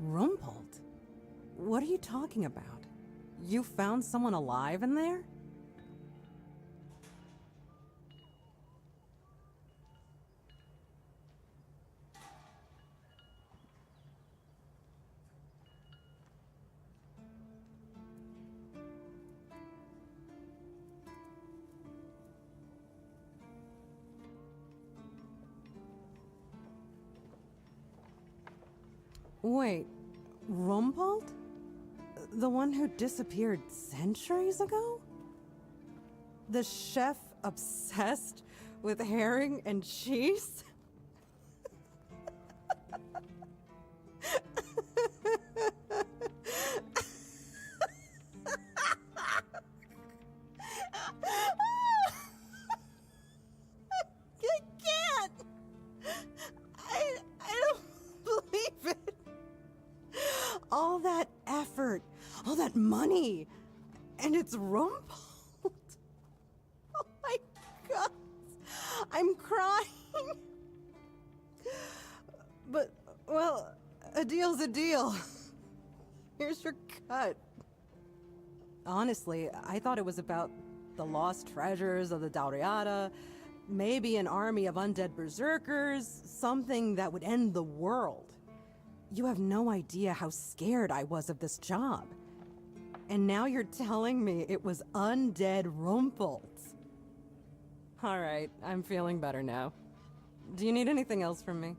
Rumpled? What are you talking about? You found someone alive in there? Wait, Rumpled? The one who disappeared centuries ago? The chef obsessed with herring and cheese? I can't! I don't believe it! All that effort, all that money, and it's Rumpled. Oh my god, I'm crying. But, well, a deal's a deal. Here's your cut. Honestly, I thought it was about the lost treasures of the Dauriata, maybe an army of undead berserkers, something that would end the world. You have no idea how scared I was of this job. And now you're telling me it was undead Rumpled. Alright, I'm feeling better now. Do you need anything else from me?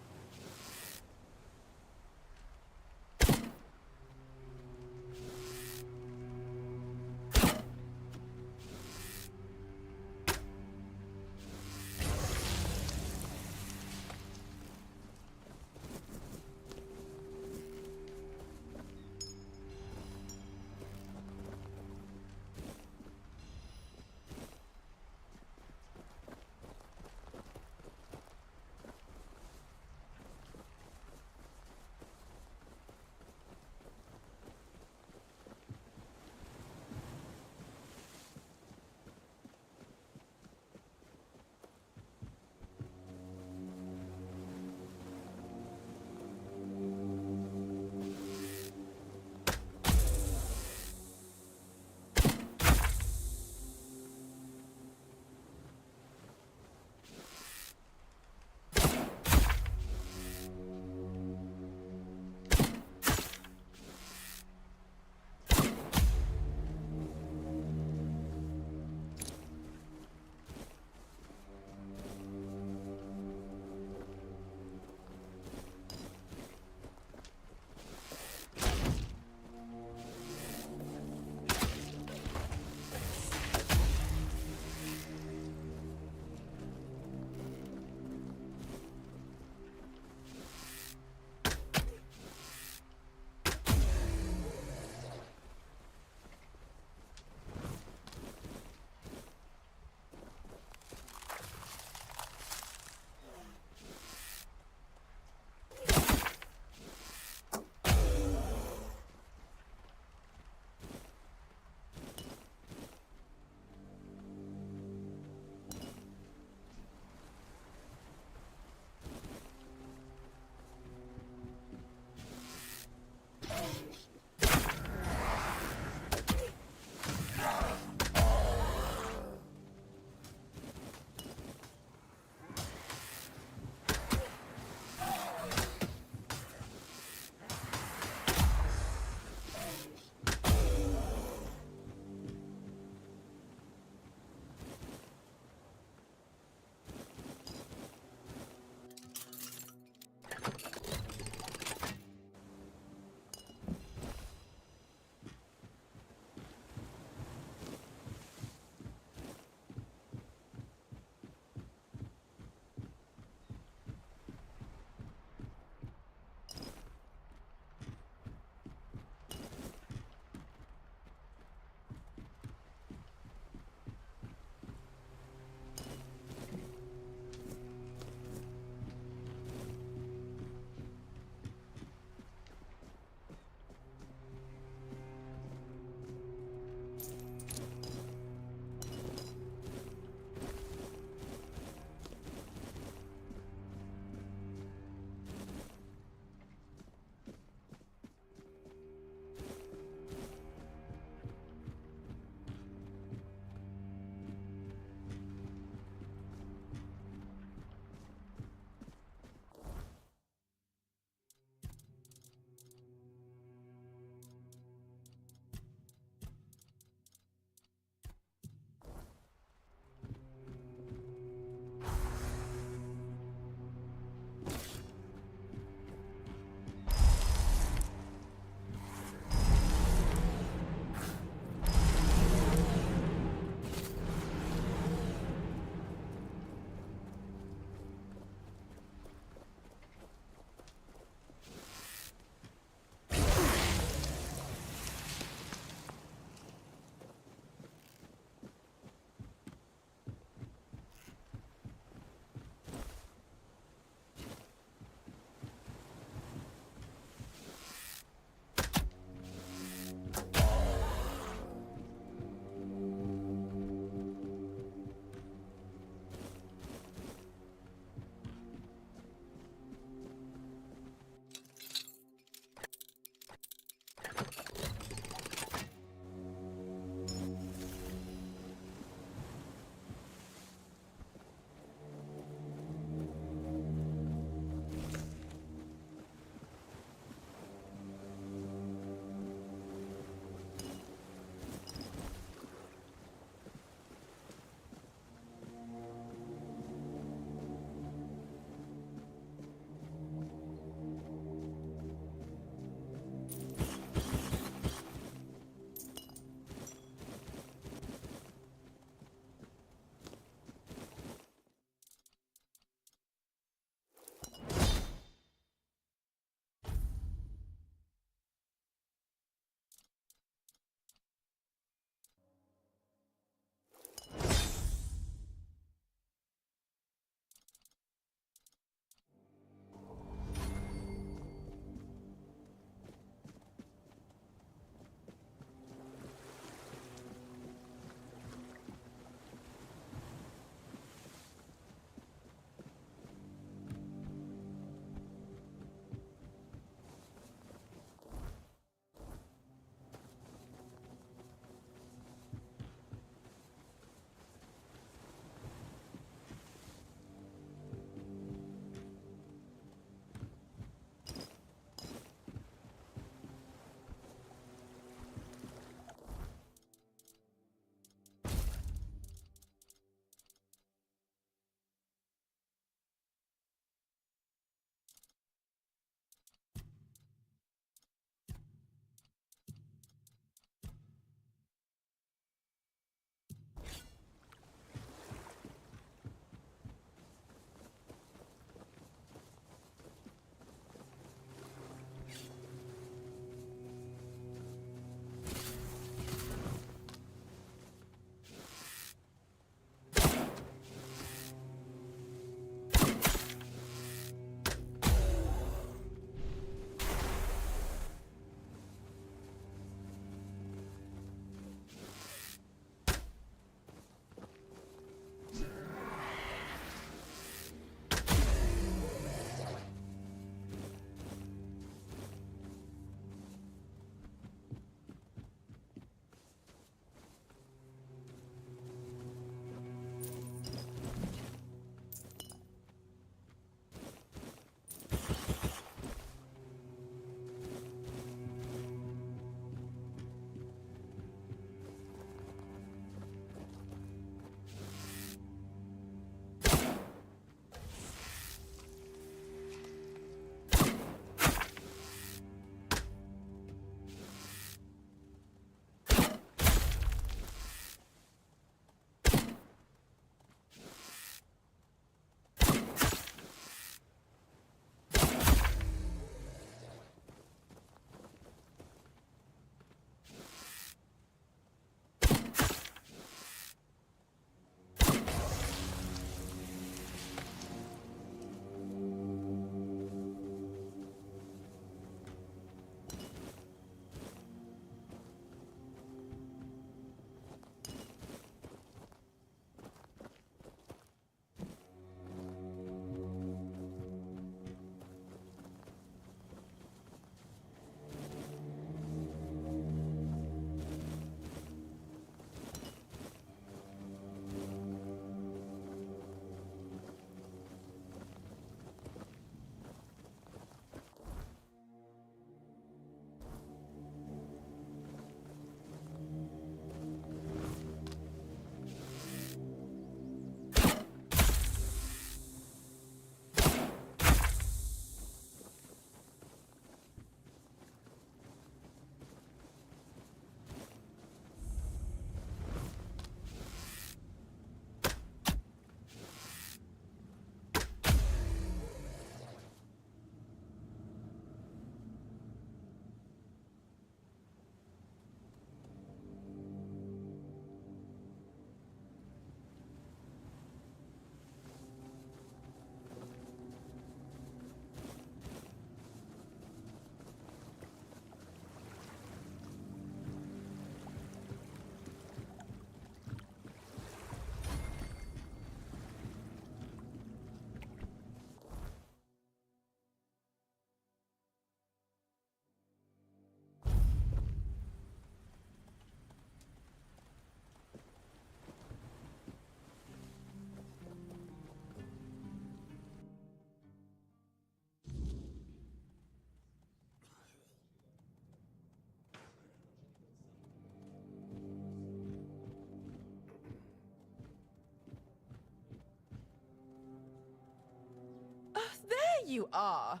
you are.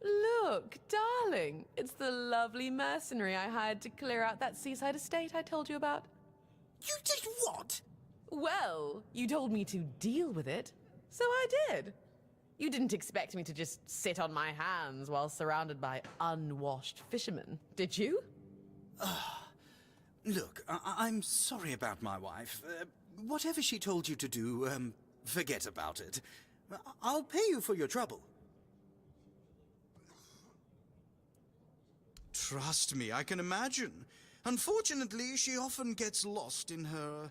Look, darling, it's the lovely mercenary I hired to clear out that seaside estate I told you about. You did what? Well, you told me to deal with it, so I did. You didn't expect me to just sit on my hands while surrounded by unwashed fishermen, did you? Look, I'm sorry about my wife. Whatever she told you to do, forget about it. I'll pay you for your trouble. Trust me, I can imagine. Unfortunately, she often gets lost in her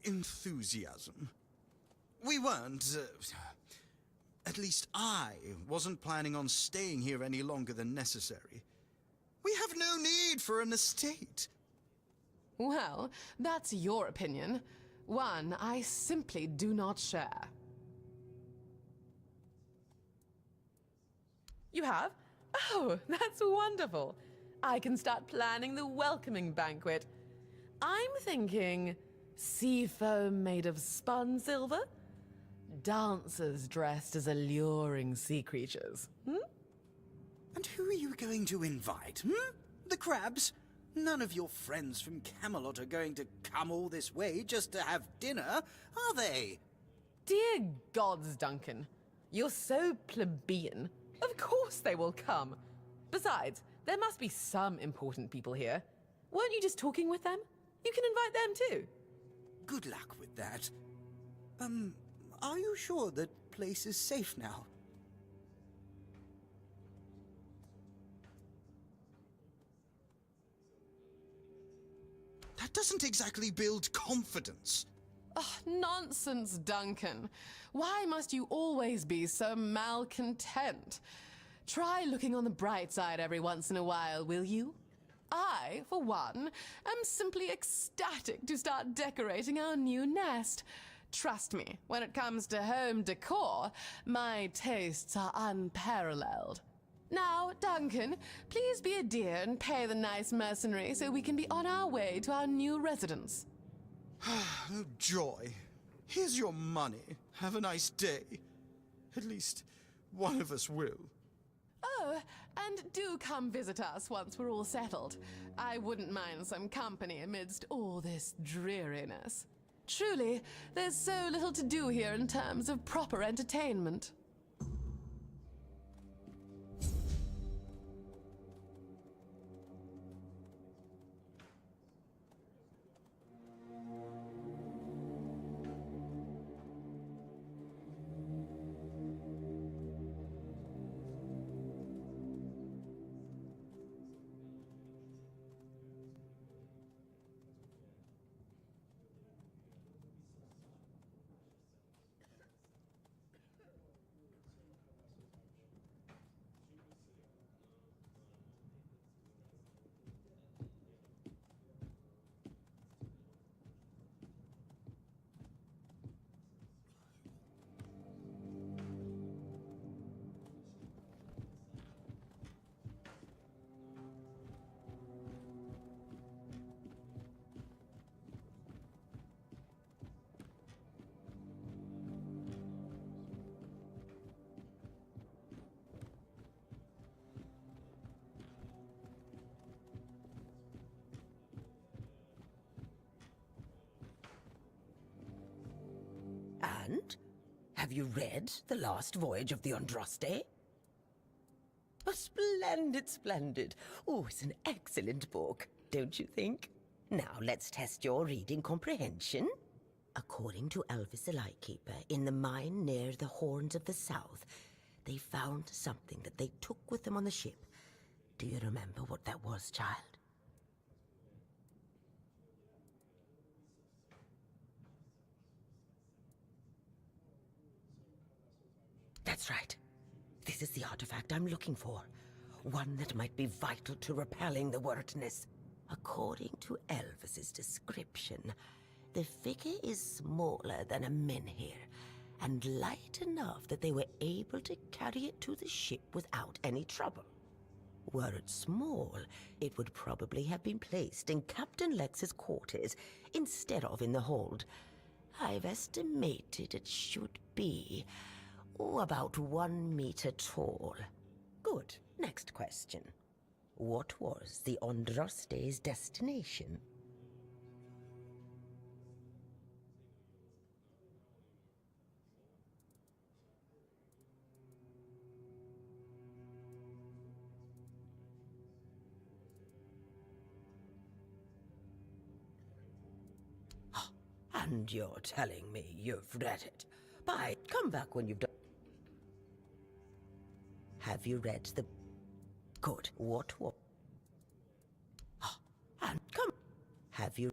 enthusiasm. We weren't, at least I wasn't planning on staying here any longer than necessary. We have no need for an estate. Well, that's your opinion. One I simply do not share. You have? Oh, that's wonderful. I can start planning the welcoming banquet. I'm thinking sea foam made of spun silver, dancers dressed as alluring sea creatures. And who are you going to invite, The crabs? None of your friends from Camelot are going to come all this way just to have dinner, are they? Dear gods, Duncan. You're so plebeian. Of course they will come. Besides, there must be some important people here. Weren't you just talking with them? You can invite them too. Good luck with that. Are you sure that place is safe now? That doesn't exactly build confidence. Oh, nonsense, Duncan. Why must you always be so malcontent? Try looking on the bright side every once in a while, will you? I, for one, am simply ecstatic to start decorating our new nest. Trust me, when it comes to home decor, my tastes are unparalleled. Now, Duncan, please be a dear and pay the nice mercenary so we can be on our way to our new residence. Oh, joy. Here's your money. Have a nice day. At least one of us will. Oh, and do come visit us once we're all settled. I wouldn't mind some company amidst all this dreariness. Truly, there's so little to do here in terms of proper entertainment. And? Have you read The Last Voyage of the Andraste? Oh, splendid, splendid. Oh, it's an excellent book, don't you think? Now, let's test your reading comprehension. According to Elvis the Lightkeeper, in the mine near the Horns of the South, they found something that they took with them on the ship. Do you remember what that was, child? That's right. This is the artifact I'm looking for. One that might be vital to repelling the wordness. According to Elvis's description, the figure is smaller than a menhir, and light enough that they were able to carry it to the ship without any trouble. Were it small, it would probably have been placed in Captain Lex's quarters instead of in the hold. I've estimated it should be Oh, about 1 meter tall. Good. Next question. What was the Andraste's destination? And you're telling me you've read it? Bye. Come back when you've done. Have you read the... Good. What? And come... Have you...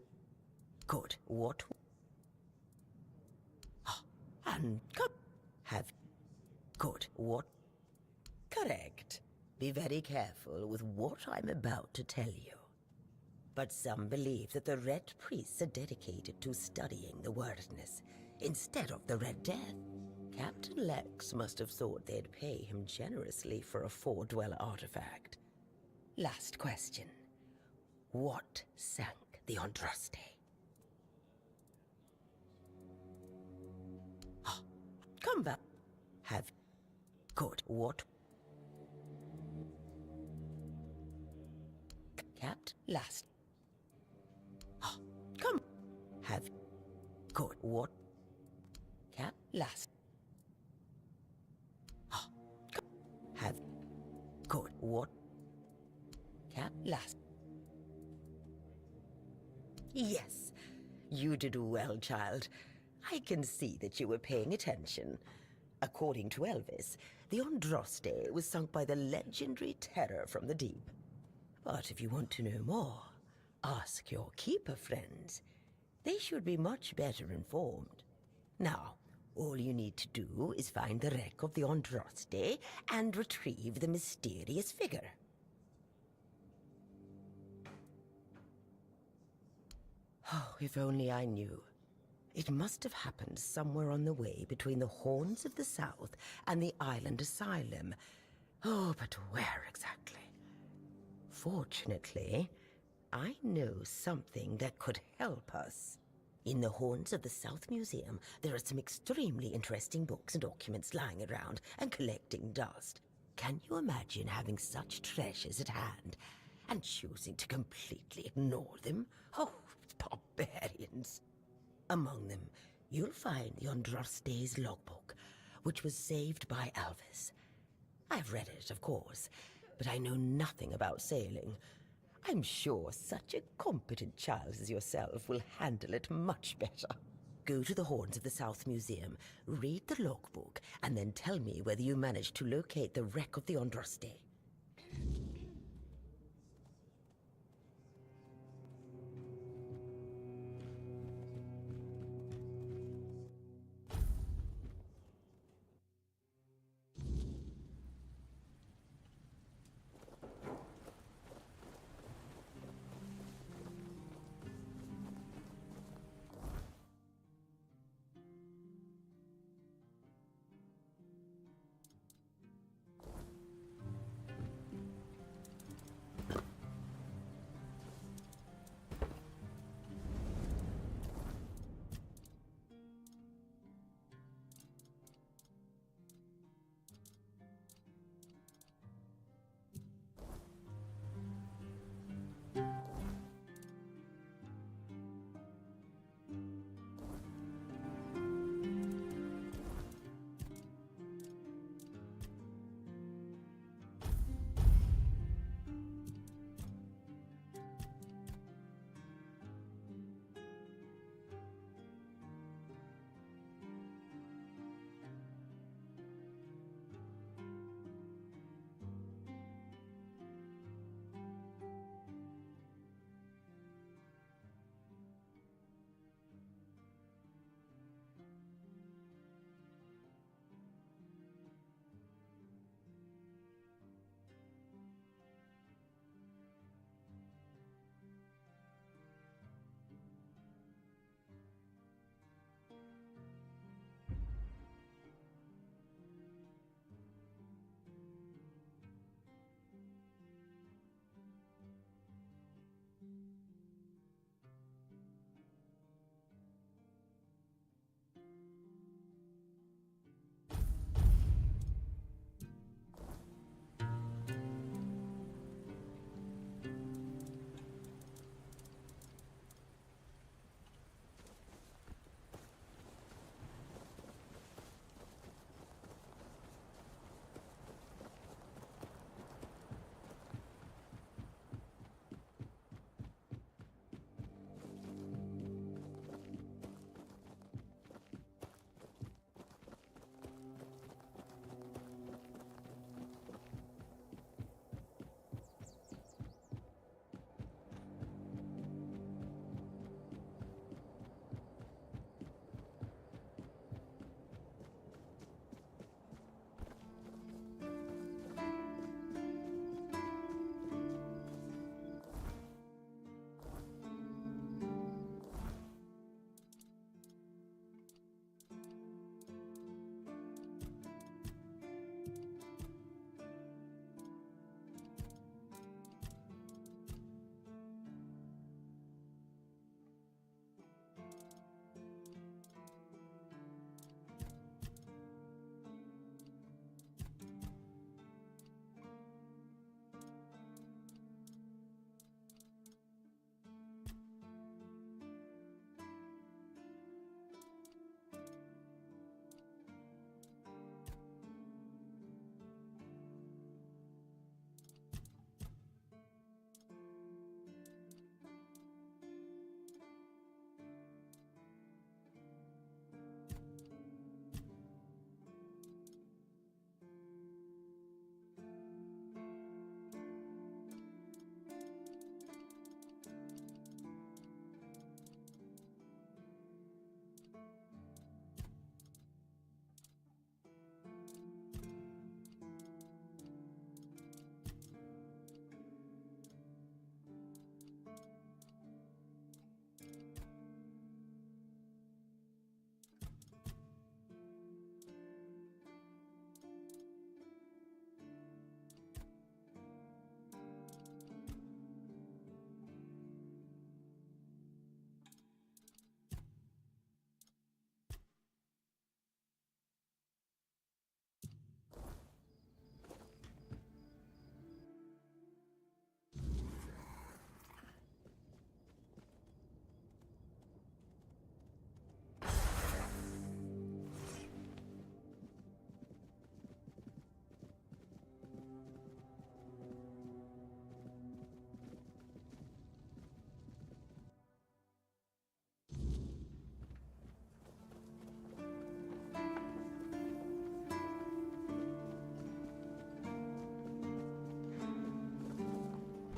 Good. What? And come... Have... Good. What? Correct. Be very careful with what I'm about to tell you. But some believe that the Red Priests are dedicated to studying the wordness instead of the Red Death. Captain Lex must have thought they'd pay him generously for a four-dweller artifact. Last question. What sank the Andraste? Come back. Have... Good. What? Capt. Last. Come. Have... Good. What? Cap. Last. Have... Good. What? Cap. Last. Yes. You did well, child. I can see that you were paying attention. According to Elvis, the Andraste was sunk by the legendary terror from the deep. But if you want to know more, ask your keeper friends. They should be much better informed. Now, all you need to do is find the wreck of the Andraste and retrieve the mysterious figure. Oh, if only I knew. It must have happened somewhere on the way between the Horns of the South and the Island Asylum. Oh, but where exactly? Fortunately, I know something that could help us. In the Horns of the South Museum, there are some extremely interesting books and documents lying around and collecting dust. Can you imagine having such treasures at hand and choosing to completely ignore them? Oh, barbarians. Among them, you'll find the Andraste's logbook, which was saved by Alvis. I've read it, of course, but I know nothing about sailing. I'm sure such a competent child as yourself will handle it much better. Go to the Horns of the South Museum, read the logbook, and then tell me whether you managed to locate the wreck of the Andraste.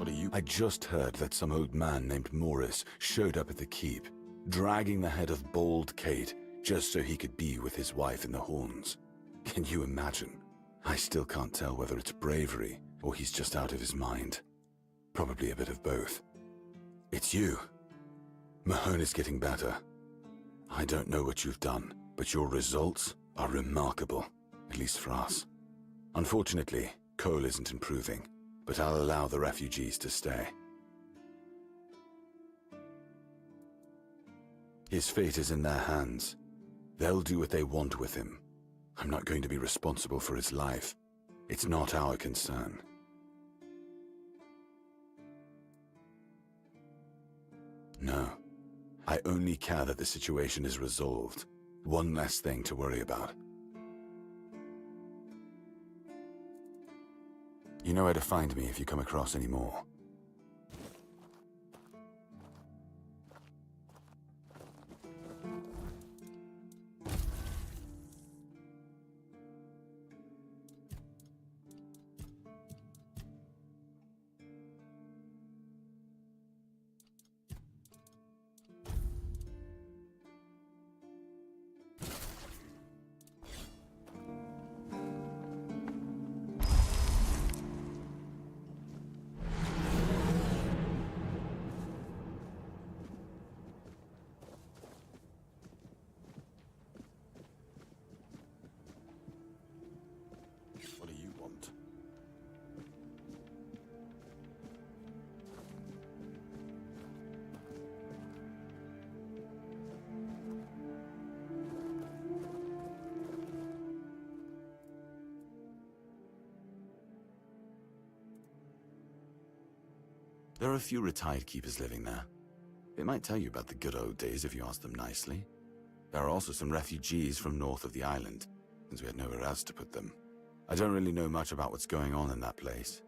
What are you? I just heard that some old man named Morris showed up at the keep, dragging the head of bald Kate just so he could be with his wife in the Horns. Can you imagine? I still can't tell whether it's bravery or he's just out of his mind. Probably a bit of both. It's you. Mahone is getting better. I don't know what you've done, but your results are remarkable, at least for us. Unfortunately, Cole isn't improving, but I'll allow the refugees to stay. His fate is in their hands. They'll do what they want with him. I'm not going to be responsible for his life. It's not our concern. No. I only care that the situation is resolved. One less thing to worry about. You know where to find me if you come across any more. What do you want? There are a few retired keepers living there. They might tell you about the good old days if you ask them nicely. There are also some refugees from north of the island, since we had nowhere else to put them. I don't really know much about what's going on in that place.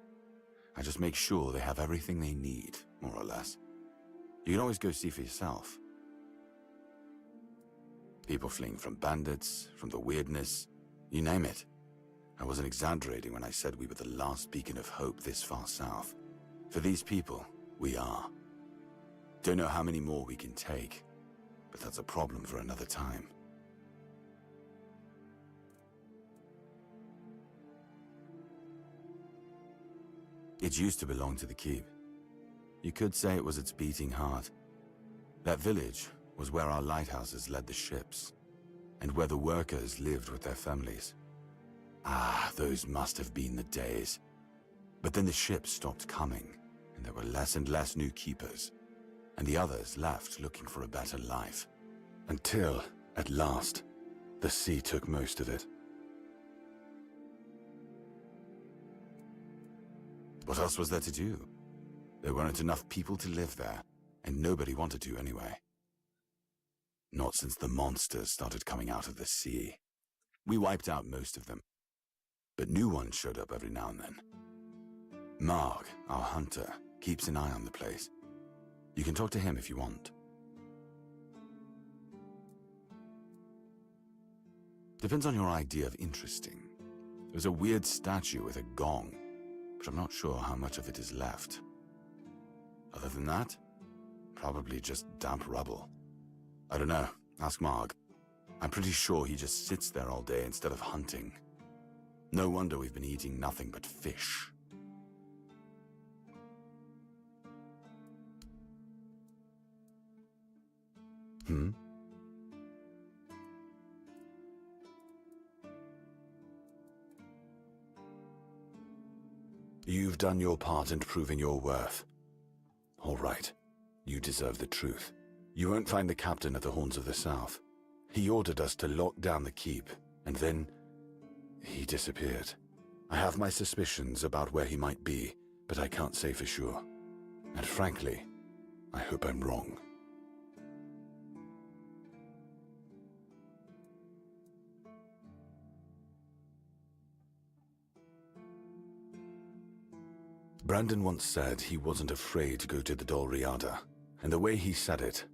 I just make sure they have everything they need, more or less. You can always go see for yourself. People fleeing from bandits, from the weirdness, you name it. I wasn't exaggerating when I said we were the last beacon of hope this far south. For these people, we are. Don't know how many more we can take, but that's a problem for another time. It used to belong to the keep. You could say it was its beating heart. That village was where our lighthouses led the ships, and where the workers lived with their families. Ah, those must have been the days. But then the ships stopped coming, and there were less and less new keepers, and the others left looking for a better life. Until, at last, the sea took most of it. What else was there to do? There weren't enough people to live there, and nobody wanted to anyway. Not since the monsters started coming out of the sea. We wiped out most of them, but new ones showed up every now and then. Mark, our hunter, keeps an eye on the place. You can talk to him if you want. Depends on your idea of interesting. There's a weird statue with a gong, but I'm not sure how much of it is left. Other than that, probably just damp rubble. I don't know, ask Marg. I'm pretty sure he just sits there all day instead of hunting. No wonder we've been eating nothing but fish. You've done your part in proving your worth. All right, you deserve the truth. You won't find the captain at the Horns of the South. He ordered us to lock down the keep, and then he disappeared. I have my suspicions about where he might be, but I can't say for sure. And frankly, I hope I'm wrong. Brandon once said he wasn't afraid to go to the Dolriada, and the way he said it,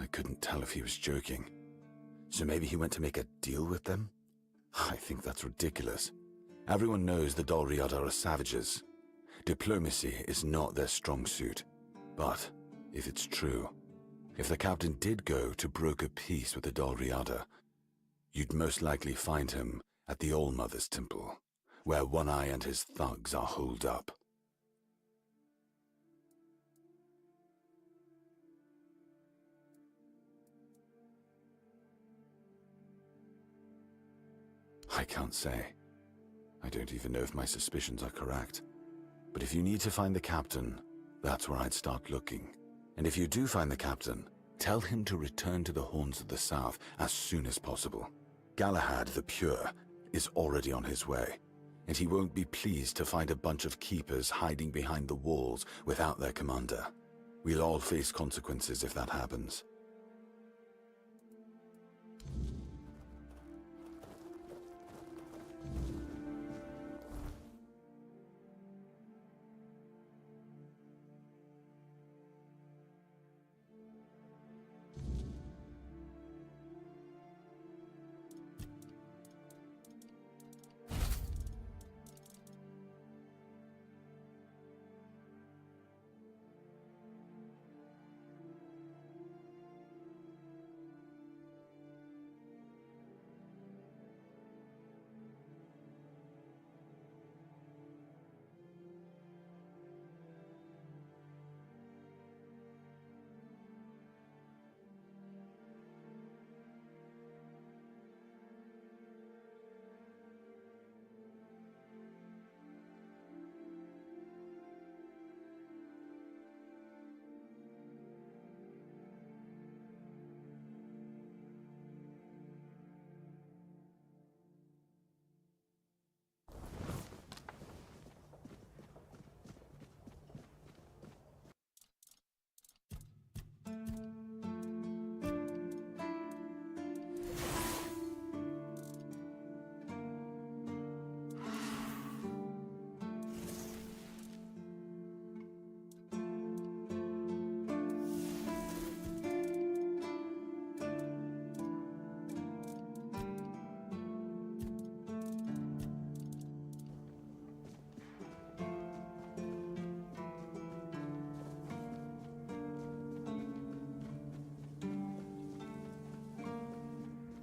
I couldn't tell if he was joking. So maybe he went to make a deal with them? I think that's ridiculous. Everyone knows the Dolriada are savages. Diplomacy is not their strong suit. But if it's true, if the captain did go to broker peace with the Dalriada, you'd most likely find him at the All-Mother's Temple, where One Eye and his thugs are holed up. I can't say. I don't even know if my suspicions are correct. But if you need to find the captain, that's where I'd start looking. And if you do find the captain, tell him to return to the Horns of the South as soon as possible. Galahad the Pure is already on his way, and he won't be pleased to find a bunch of keepers hiding behind the walls without their commander. We'll all face consequences if that happens.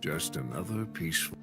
Just another peaceful...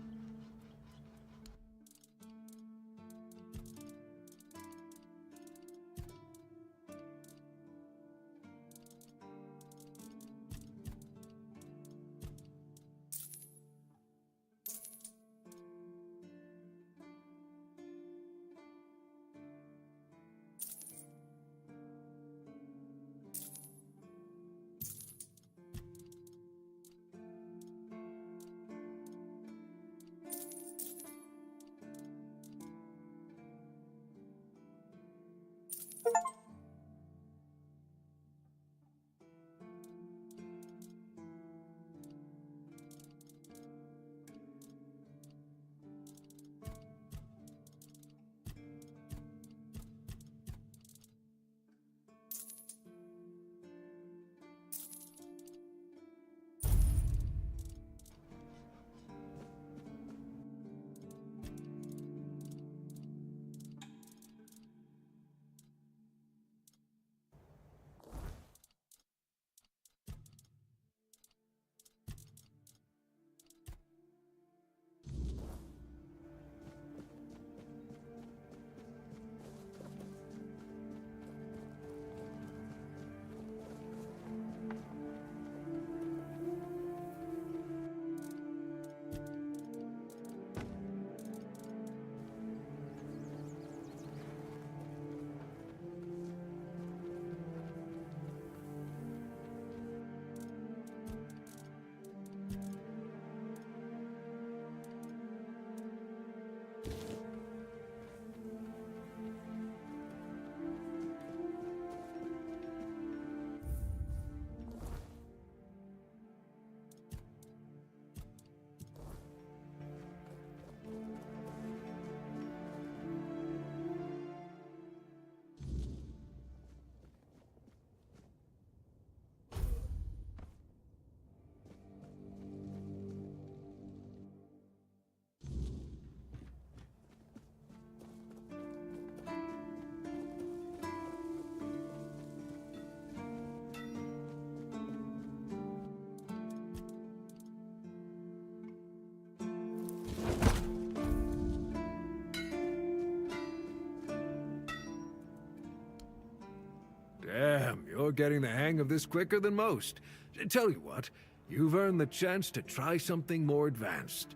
Damn, you're getting the hang of this quicker than most. Tell you what, you've earned the chance to try something more advanced.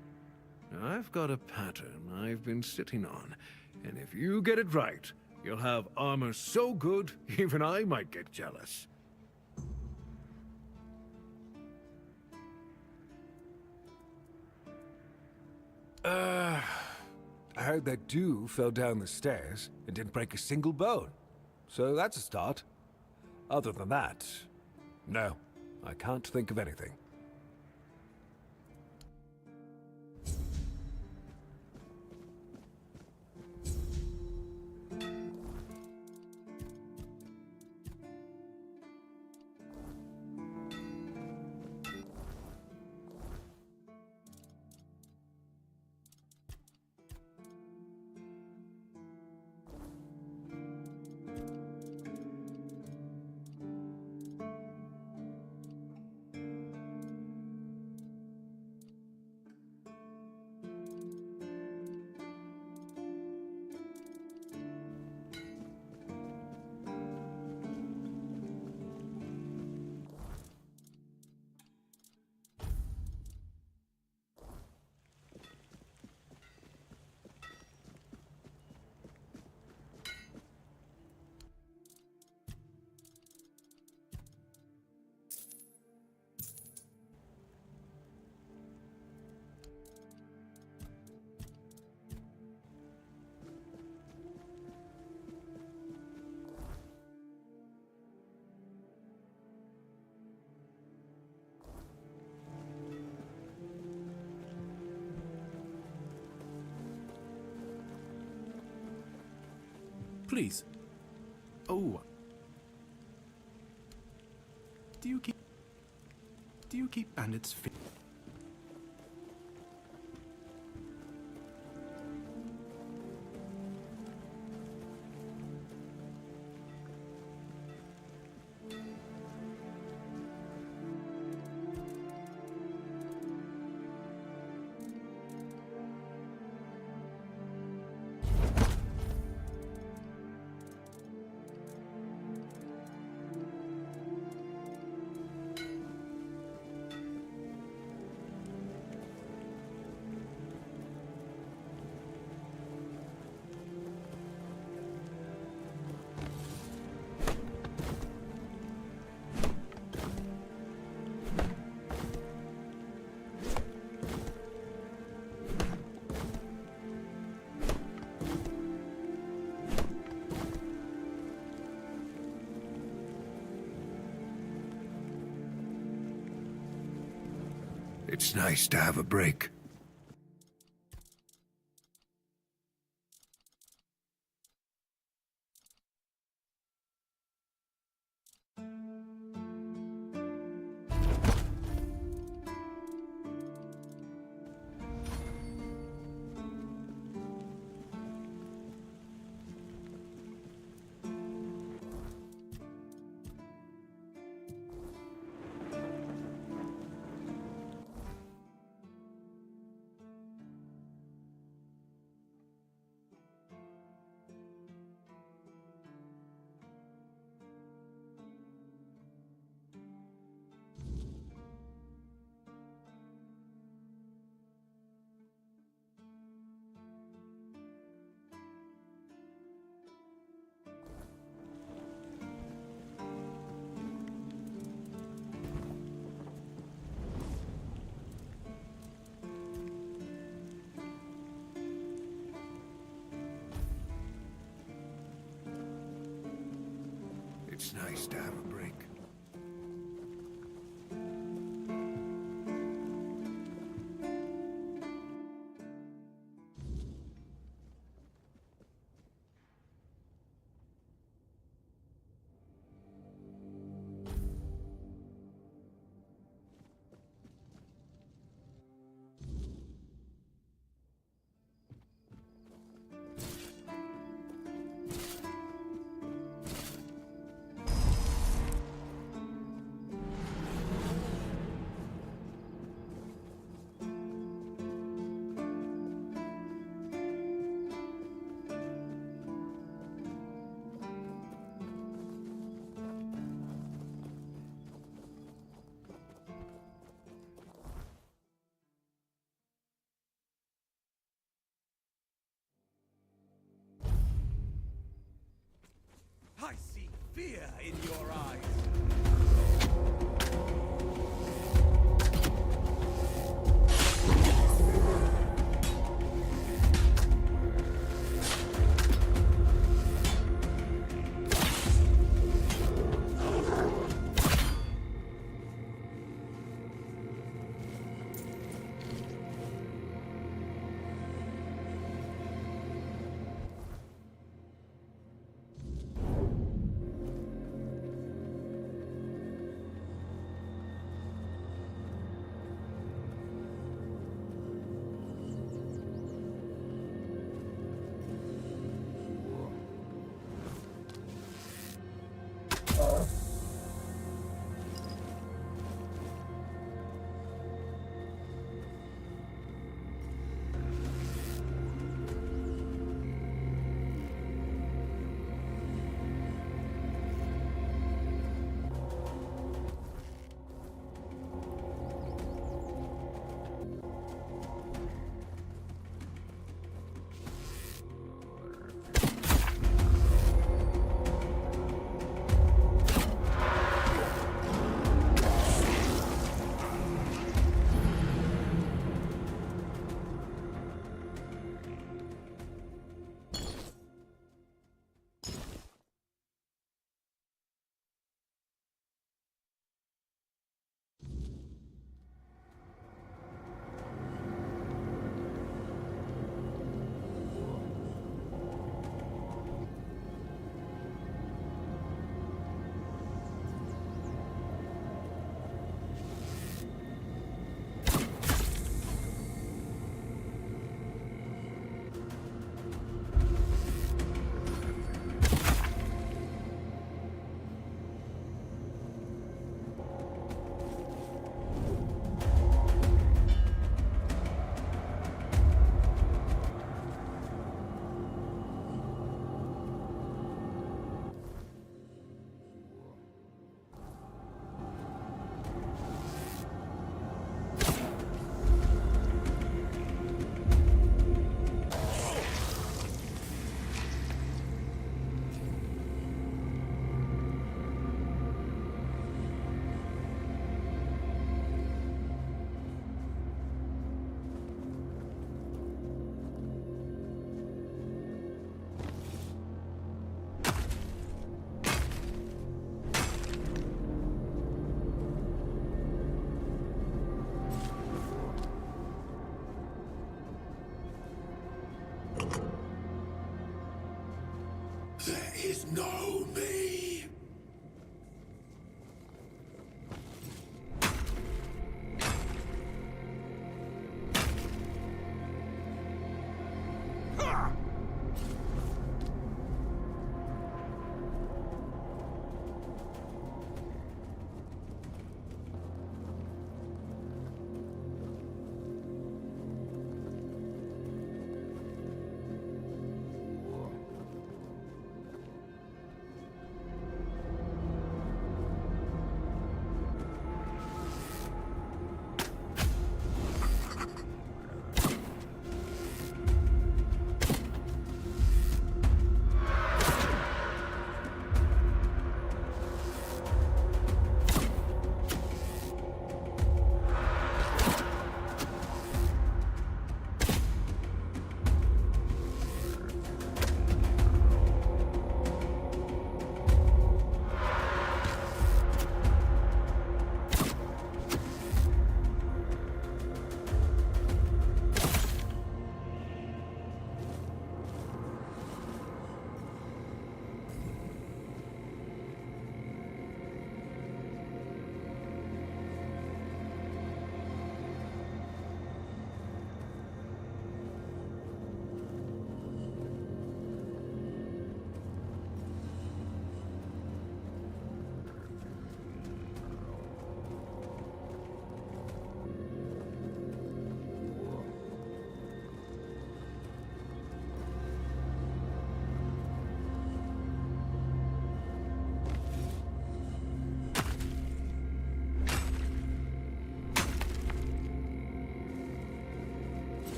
Now, I've got a pattern I've been sitting on, and if you get it right, you'll have armor so good, even I might get jealous. I heard that dew fell down the stairs and didn't break a single bone. So that's a start. Other than that, no, I can't think of anything. Please. Oh. Do you keep bandits fit? It's nice to have a break. It's nice to have a break.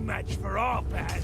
match for our band.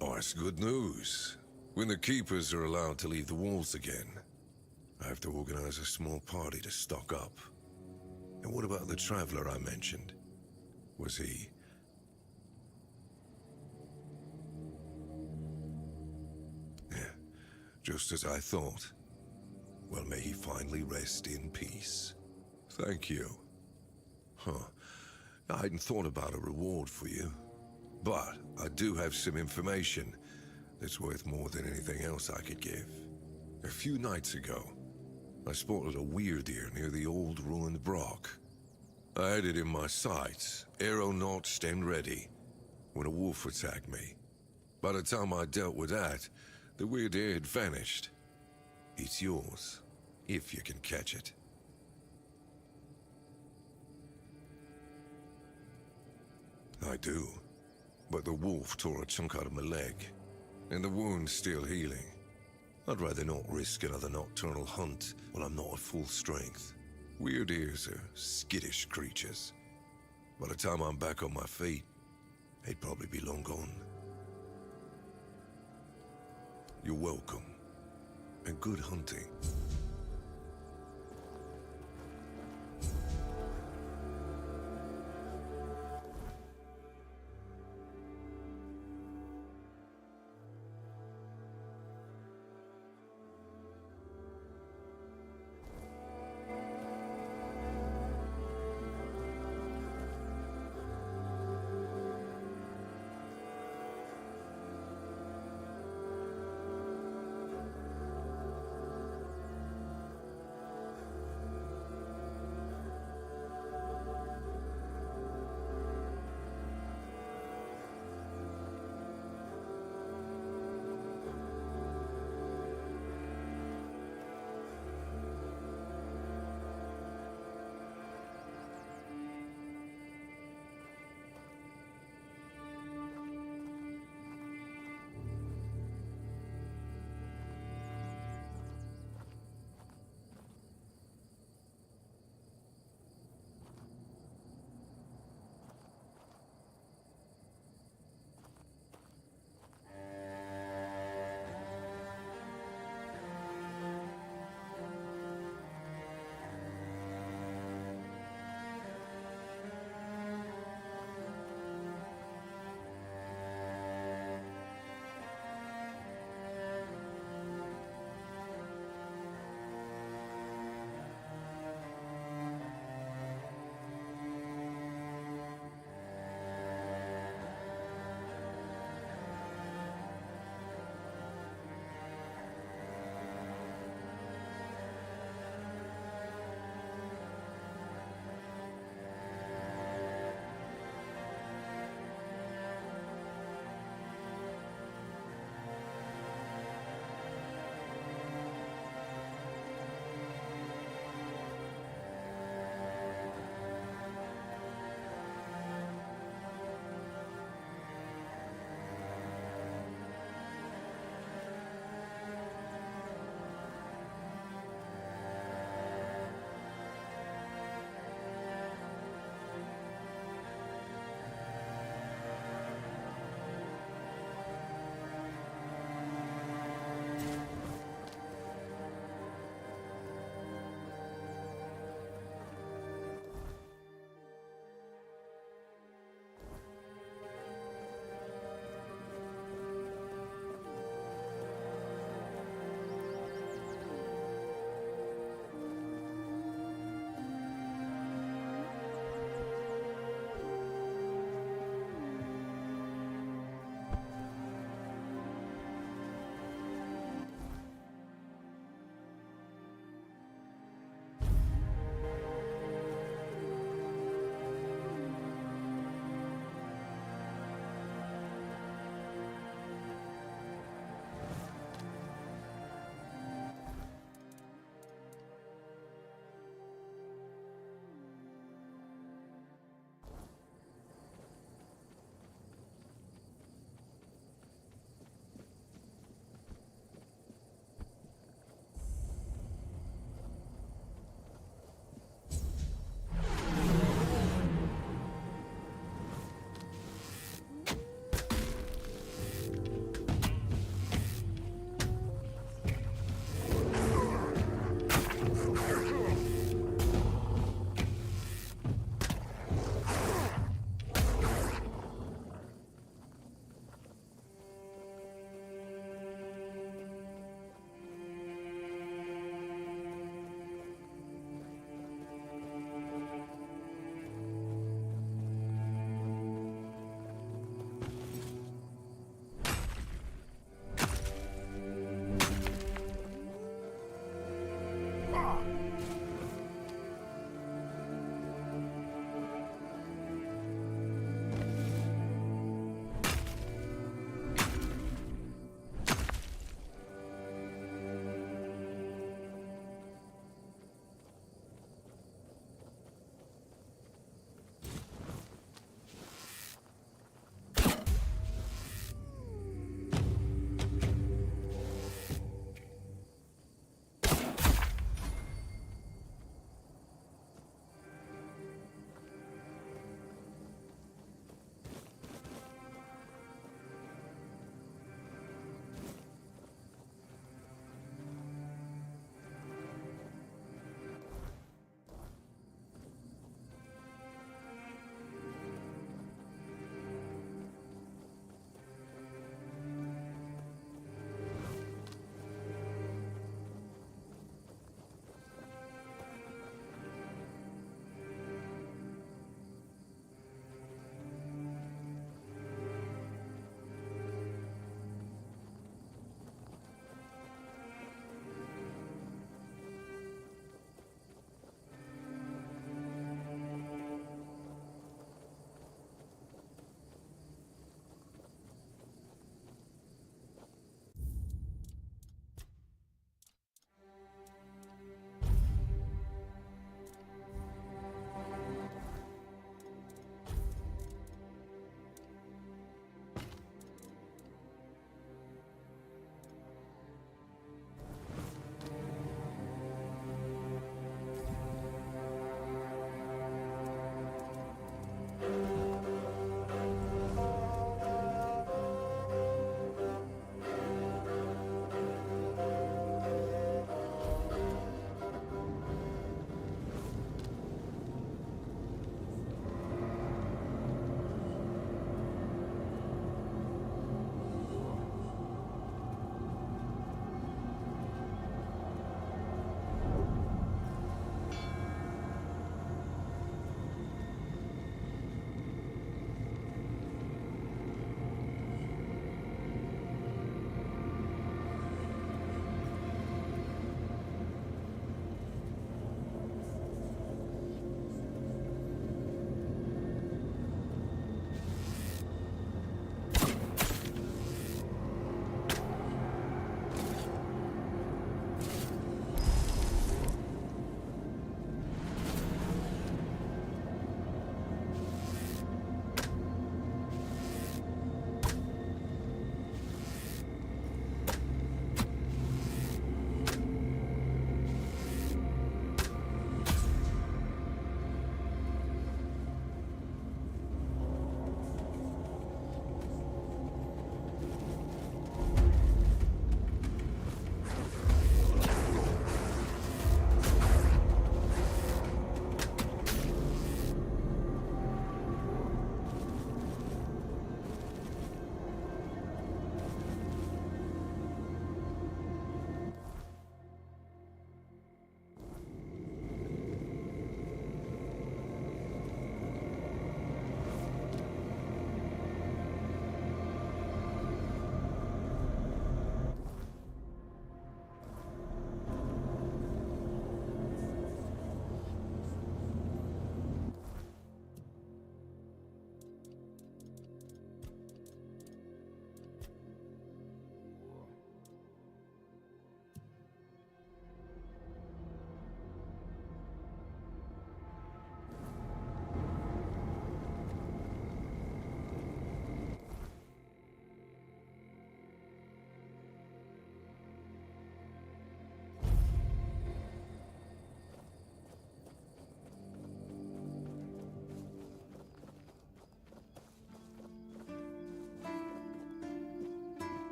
Oh, that's good news. When the Keepers are allowed to leave the walls again, I have to organize a small party to stock up. And what about the Traveler I mentioned? Was he... Yeah, just as I thought. Well, may he finally rest in peace. Thank you. Huh. I hadn't thought about a reward for you. But I do have some information that's worth more than anything else I could give. A few nights ago, I spotted a weird ear near the old ruined Brock. I had it in my sights, arrow notched and ready, when a wolf attacked me. By the time I dealt with that, the weird ear had vanished. It's yours, if you can catch it. I do. But the wolf tore a chunk out of my leg, and the wound's still healing. I'd rather not risk another nocturnal hunt while I'm not at full strength. Weird ears are skittish creatures. By the time I'm back on my feet, they'd probably be long gone. You're welcome, and good hunting.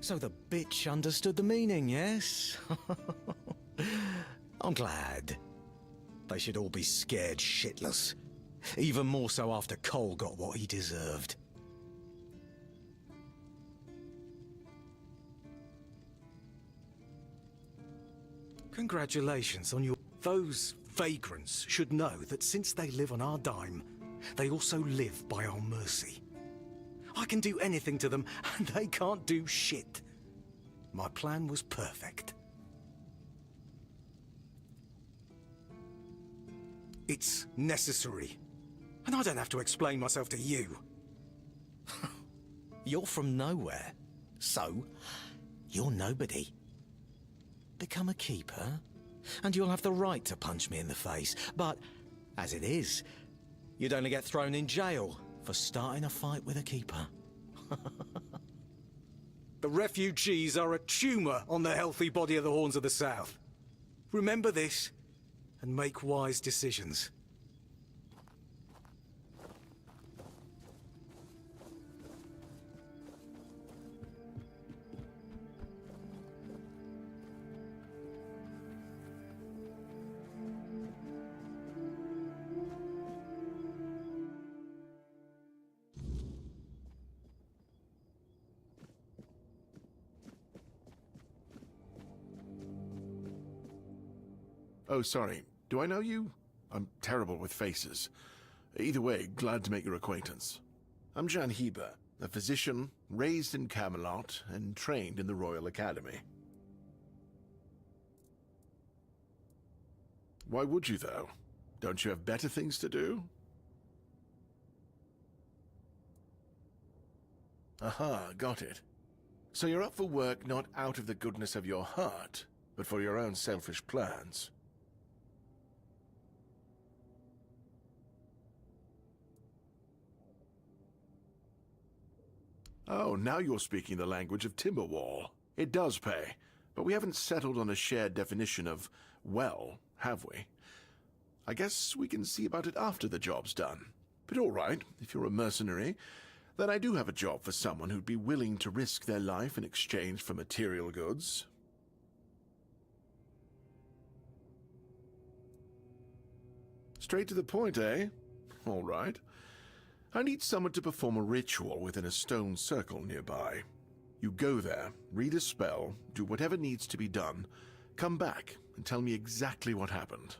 So the bitch understood the meaning, yes? I'm glad. They should all be scared shitless. Even more so after Cole got what he deserved. Congratulations on your... Those vagrants should know that since they live on our dime, they also live by our mercy. I can do anything to them, and they can't do shit. My plan was perfect. It's necessary. And I don't have to explain myself to you. You're from nowhere. So, you're nobody. Become a keeper, and you'll have the right to punch me in the face. But, as it is, you'd only get thrown in jail for starting a fight with a keeper. The refugees are a tumor on the healthy body of the Horns of the South. Remember this, and make wise decisions. Oh, sorry. Do I know you? I'm terrible with faces. Either way, glad to make your acquaintance. I'm Jan Heber, a physician raised in Camelot and trained in the Royal Academy. Why would you, though? Don't you have better things to do? Aha, got it. So you're up for work not out of the goodness of your heart, but for your own selfish plans. Oh, now you're speaking the language of Timberwall. It does pay, but we haven't settled on a shared definition of well, have we? I guess we can see about it after the job's done. But all right, if you're a mercenary, then I do have a job for someone who'd be willing to risk their life in exchange for material goods. Straight to the point, eh? All right. I need someone to perform a ritual within a stone circle nearby. You go there, read a spell, do whatever needs to be done, come back and tell me exactly what happened.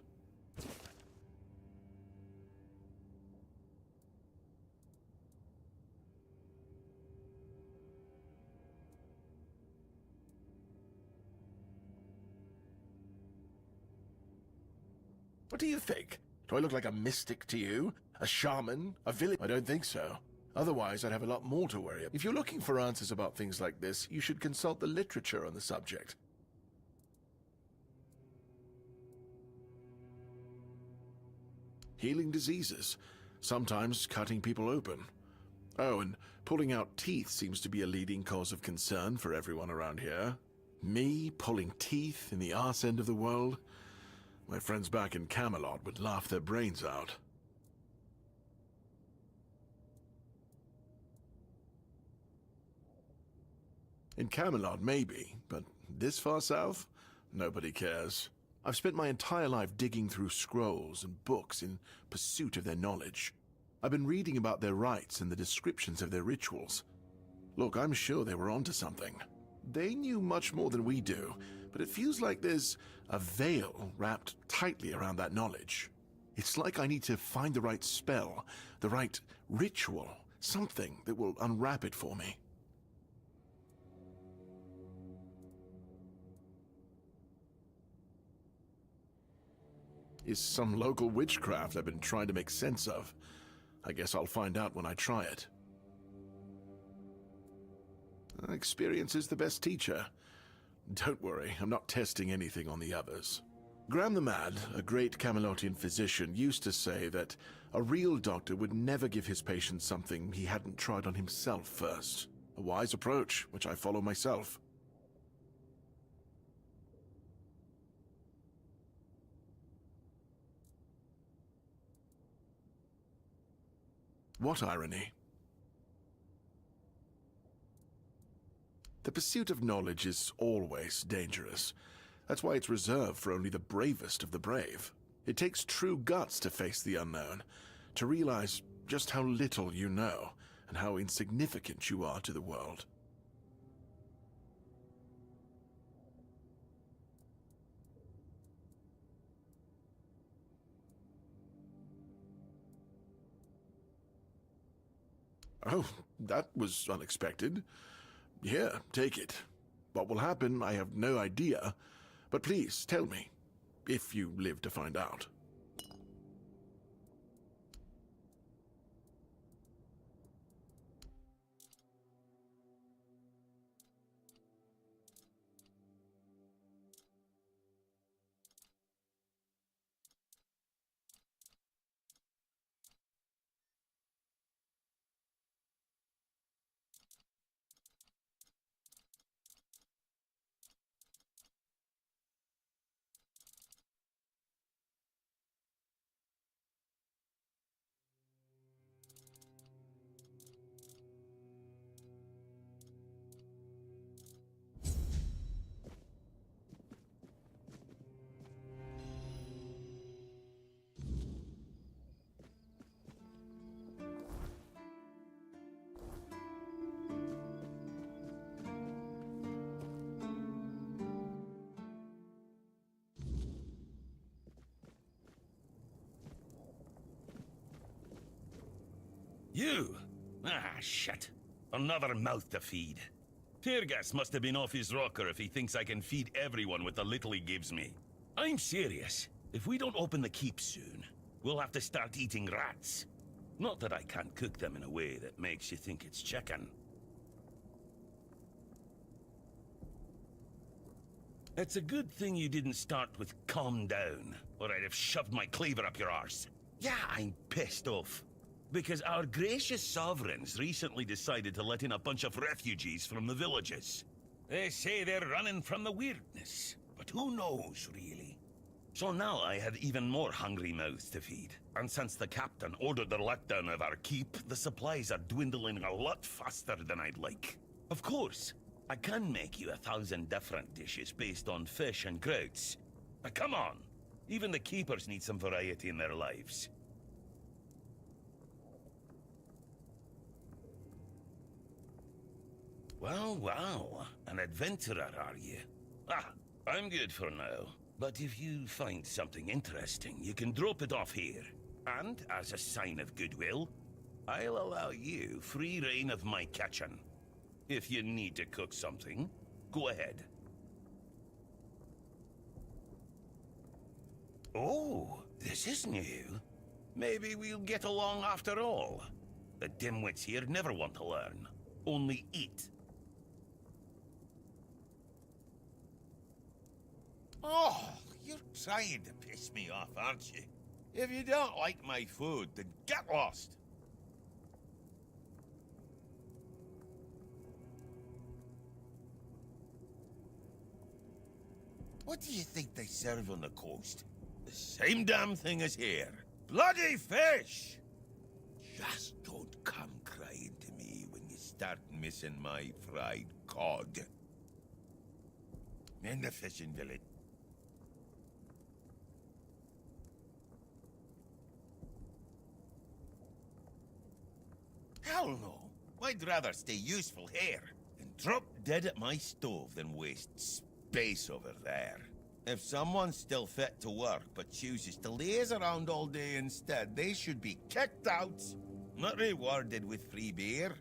What do you think? Do I look like a mystic to you? A shaman? A village? I don't think so. Otherwise, I'd have a lot more to worry about. If you're looking for answers about things like this, you should consult the literature on the subject. Healing diseases. Sometimes cutting people open. Oh, and pulling out teeth seems to be a leading cause of concern for everyone around here. Me pulling teeth in the arse end of the world? My friends back in Camelot would laugh their brains out. In Camelot, maybe, but this far south? Nobody cares. I've spent my entire life digging through scrolls and books in pursuit of their knowledge. I've been reading about their rites and the descriptions of their rituals. Look, I'm sure they were onto something. They knew much more than we do, but it feels like there's a veil wrapped tightly around that knowledge. It's like I need to find the right spell, the right ritual, something that will unwrap it for me. Is some local witchcraft I've been trying to make sense of. I guess I'll find out when I try it. Experience is the best teacher. Don't worry, I'm not testing anything on the others. Graham the Mad, a great Camelotian physician, used to say that a real doctor would never give his patients something he hadn't tried on himself first. A wise approach, which I follow myself. What irony? The pursuit of knowledge is always dangerous. That's why it's reserved for only the bravest of the brave. It takes true guts to face the unknown, to realize just how little you know, and how insignificant you are to the world. Oh, that was unexpected. Here, take it. What will happen, I have no idea. But please, tell me, if you live to find out. You? Ah, shit. Another mouth to feed. Teargas must have been off his rocker if he thinks I can feed everyone with the little he gives me. I'm serious. If we don't open the keep soon, we'll have to start eating rats. Not that I can't cook them in a way that makes you think it's chicken. It's a good thing you didn't start with calm down, or I'd have shoved my cleaver up your arse. Yeah, I'm pissed off. Because our gracious sovereigns recently decided to let in a bunch of refugees from the villages. They say they're running from the weirdness, but who knows, really? So now I have even more hungry mouths to feed. And since the captain ordered the letdown of our keep, the supplies are dwindling a lot faster than I'd like. Of course, I can make you 1,000 different dishes based on fish and grouts. But come on, even the keepers need some variety in their lives. Well, wow, an adventurer, are you? Ah, I'm good for now. But if you find something interesting, you can drop it off here. And, as a sign of goodwill, I'll allow you free reign of my kitchen. If you need to cook something, go ahead. Oh, this is new. Maybe we'll get along after all. The dimwits here never want to learn, only eat. Oh, you're trying to piss me off, aren't you? If you don't like my food, then get lost. What do you think they serve on the coast? The same damn thing as here. Bloody fish! Just don't come crying to me when you start missing my fried cod. In the fishing village. Hell no. I'd rather stay useful here and drop dead at my stove than waste space over there. If someone's still fit to work but chooses to laze around all day instead, they should be kicked out, not rewarded with free beer.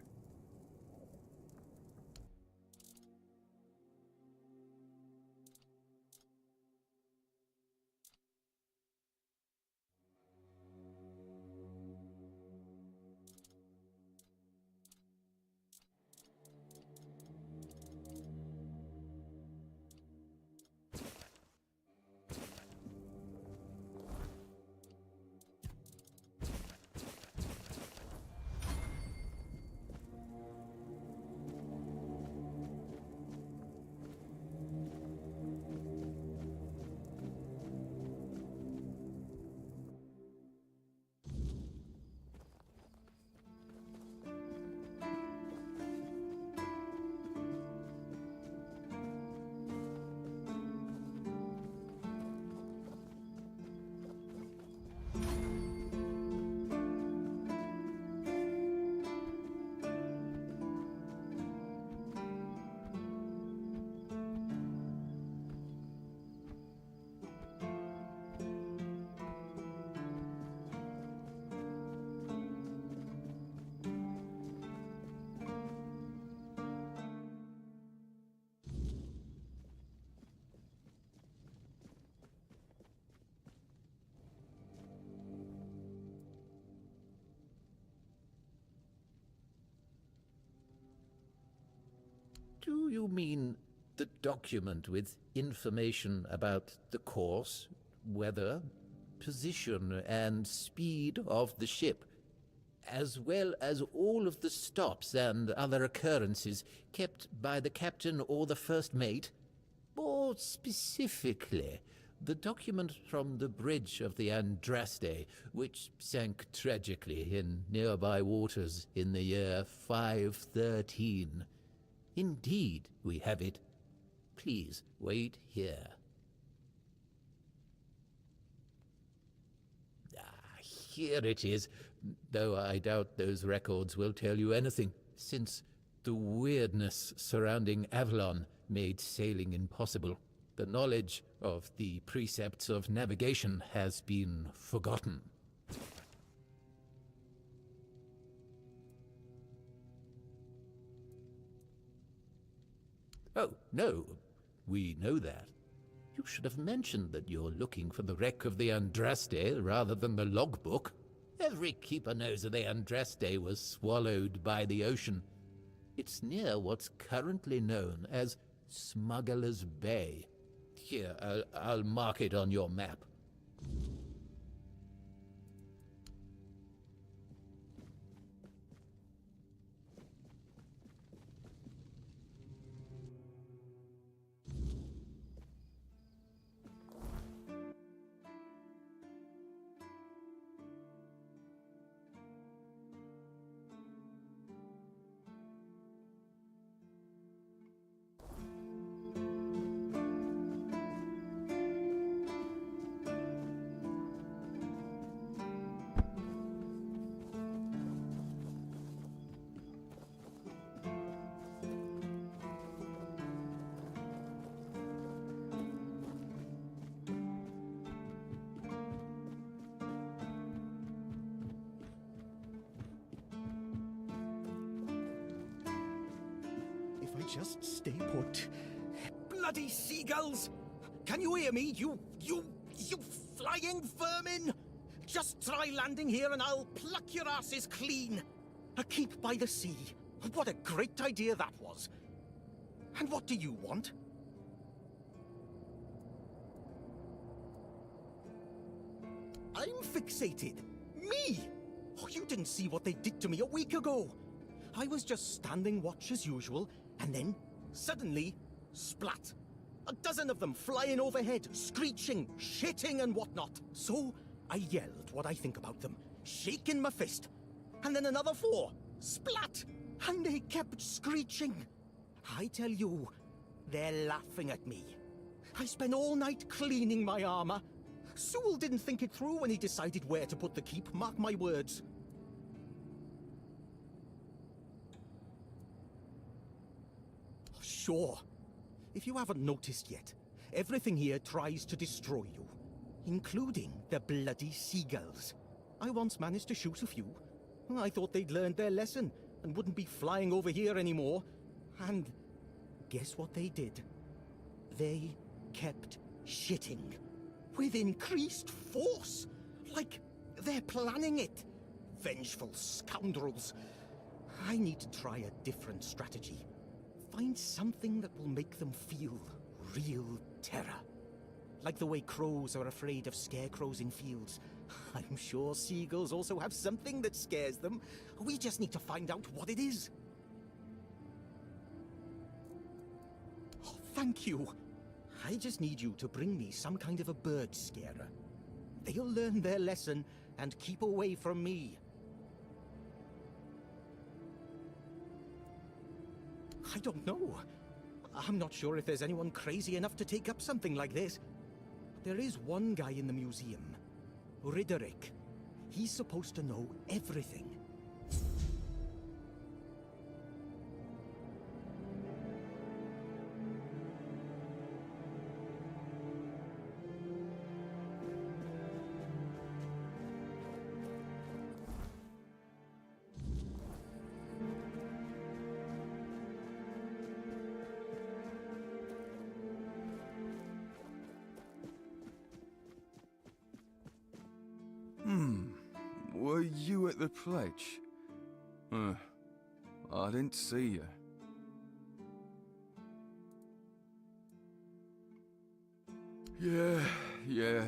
you mean the document with information about the course, weather, position, and speed of the ship, as well as all of the stops and other occurrences kept by the captain or the first mate? More specifically, the document from the bridge of the Andraste, which sank tragically in nearby waters in the year 513. Indeed, we have it. Please wait here. Here it is, though I doubt those records will tell you anything, since the weirdness surrounding Avalon made sailing impossible. The knowledge of the precepts of navigation has been forgotten. Oh, no, we know that. You should have mentioned that you're looking for the wreck of the Andraste rather than the logbook. Every keeper knows that the Andraste was swallowed by the ocean. It's near what's currently known as Smuggler's Bay. Here, I'll mark it on your map. Just stay put. Bloody seagulls! Can you hear me, you flying vermin? Just try landing here and I'll pluck your asses clean. A keep by the sea. What a great idea that was. And what do you want? I'm fixated. Me? Oh, you didn't see what they did to me a week ago. I was just standing watch as usual, and then, suddenly, splat. A dozen of them flying overhead, screeching, shitting and whatnot. So, I yelled what I think about them, shaking my fist. And then another 4, splat! And they kept screeching. I tell you, they're laughing at me. I spent all night cleaning my armor. Sewell didn't think it through when he decided where to put the keep, mark my words. Sure. If you haven't noticed yet, everything here tries to destroy you, including the bloody seagulls. I once managed to shoot a few. I thought they'd learned their lesson and wouldn't be flying over here anymore. And guess what they did? They kept shitting. With increased force. Like they're planning it. Vengeful scoundrels. I need to try a different strategy. Find something that will make them feel real terror. Like the way crows are afraid of scarecrows in fields. I'm sure seagulls also have something that scares them. We just need to find out what it is. Oh, thank you. I just need you to bring me some kind of a bird scarer. They'll learn their lesson and keep away from me. I don't know. I'm not sure if there's anyone crazy enough to take up something like this. There is one guy in the museum, Riderick. He's supposed to know everything. Were you at the pledge? I didn't see you. Yeah.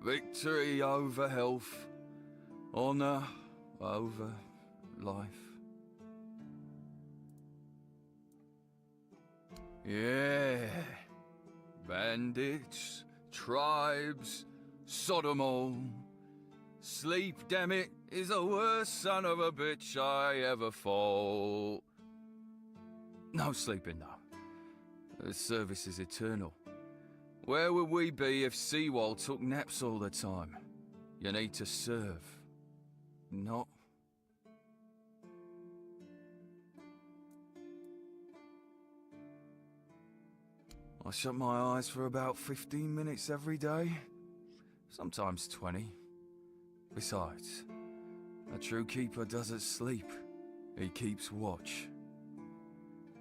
Victory over health. Honor over life. Yeah. Bandits, tribes, Sodom all. Sleep, damn it, is the worst son of a bitch I ever fought. No sleeping, though. The service is eternal. Where would we be if Seawall took naps all the time? You need to serve, not... I shut my eyes for about 15 minutes every day. Sometimes 20. Besides, a true keeper doesn't sleep. He keeps watch.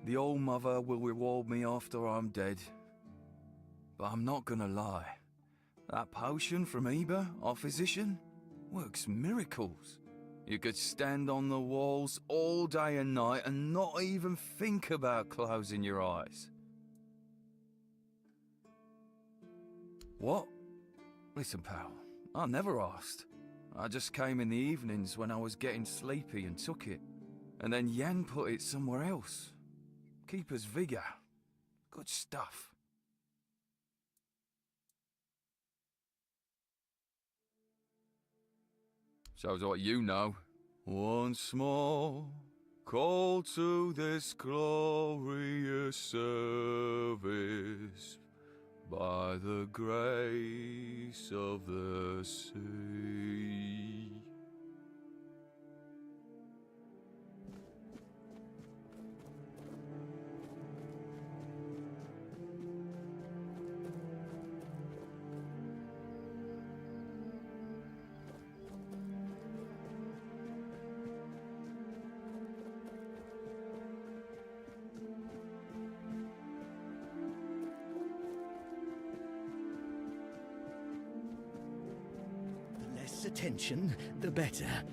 The Old Mother will reward me after I'm dead. But I'm not gonna lie. That potion from Eber, our physician, works miracles. You could stand on the walls all day and night and not even think about closing your eyes. What? Listen, pal, I never asked. I just came in the evenings when I was getting sleepy and took it. And then Yan put it somewhere else. Keeper's vigor. Good stuff. Shows what you know. Once more, call to this glorious service. By the grace of the sea. Attention, the better.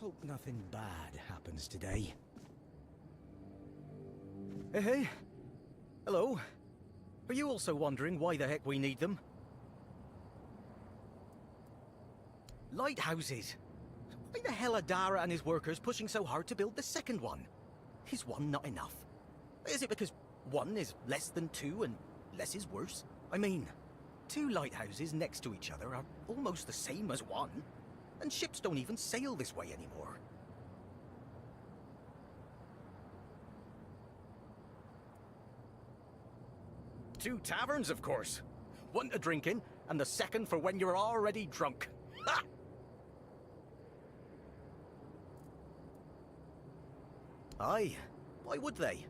Hope nothing bad happens today. Hey. Hello. Are you also wondering why the heck we need them? Lighthouses. Why the hell are Dara and his workers pushing so hard to build the second one? Is one not enough? Is it because one is less than two and less is worse? I mean, two lighthouses next to each other are almost the same as one, and ships don't even sail this way anymore. Two taverns, of course. One to drink in, and the second for when you're already drunk. Ha! Aye, why would they?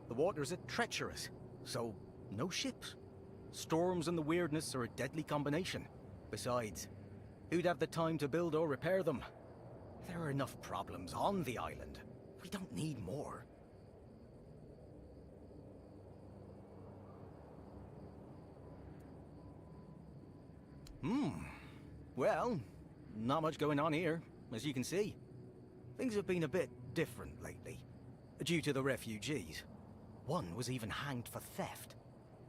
The waters are treacherous, so no ships. Storms and the weirdness are a deadly combination. Besides, who'd have the time to build or repair them? There are enough problems on the island. We don't need more. Well, not much going on here, as you can see. Things have been a bit different lately, due to the refugees. One was even hanged for theft.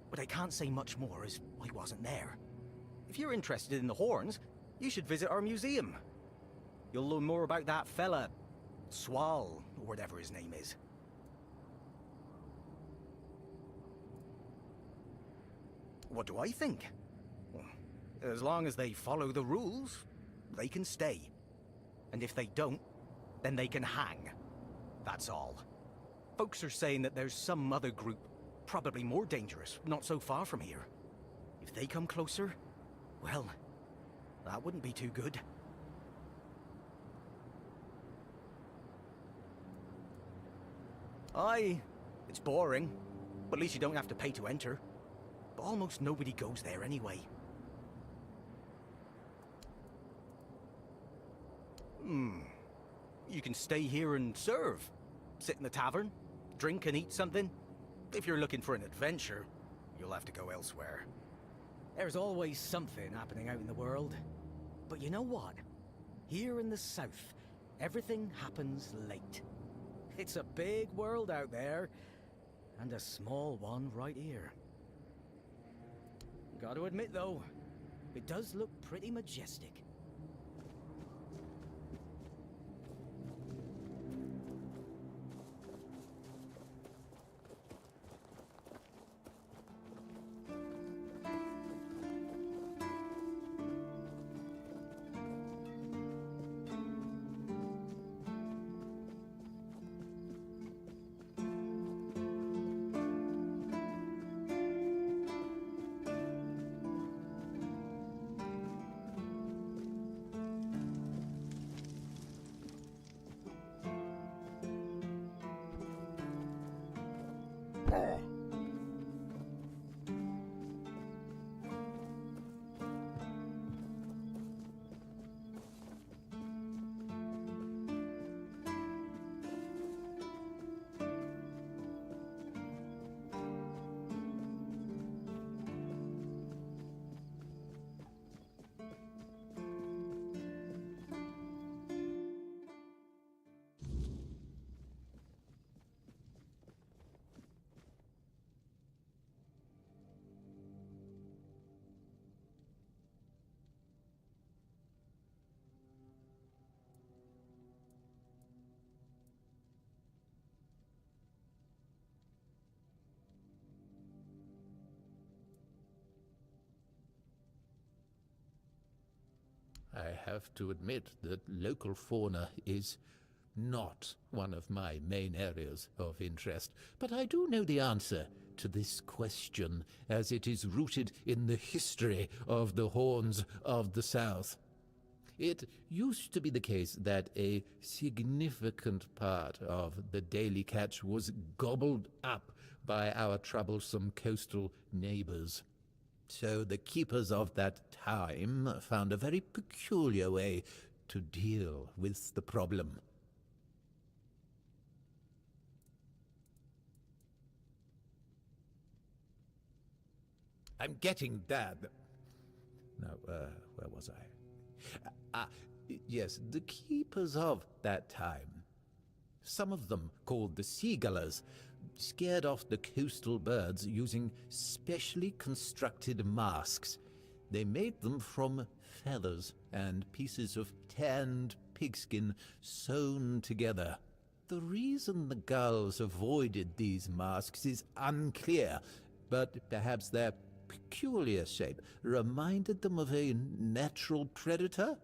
But I can't say much more as I wasn't there. If you're interested in the horns, you should visit our museum. You'll learn more about that fella, Swal, or whatever his name is. What do I think? Well, as long as they follow the rules, they can stay. And if they don't, then they can hang. That's all. Folks are saying that there's some other group, probably more dangerous, not so far from here. If they come closer, well, that wouldn't be too good. Aye, it's boring, but at least you don't have to pay to enter. But almost nobody goes there anyway. You can stay here and serve. Sit in the tavern, drink and eat something. If you're looking for an adventure, you'll have to go elsewhere. There's always something happening out in the world. But you know what? Here in the south, everything happens late. It's a big world out there, and a small one right here. Gotta admit though, it does look pretty majestic. I have to admit that local fauna is not one of my main areas of interest, but I do know the answer to this question, as it is rooted in the history of the Horns of the South. It used to be the case that a significant part of the daily catch was gobbled up by our troublesome coastal neighbors. So the keepers of that time found a very peculiar way to deal with the problem. I'm getting that. No, where was I? Yes, the keepers of that time. Some of them, called the Seagullers, scared off the coastal birds using specially constructed masks. They made them from feathers and pieces of tanned pigskin sewn together. The reason the gulls avoided these masks is unclear, but perhaps their peculiar shape reminded them of a natural predator?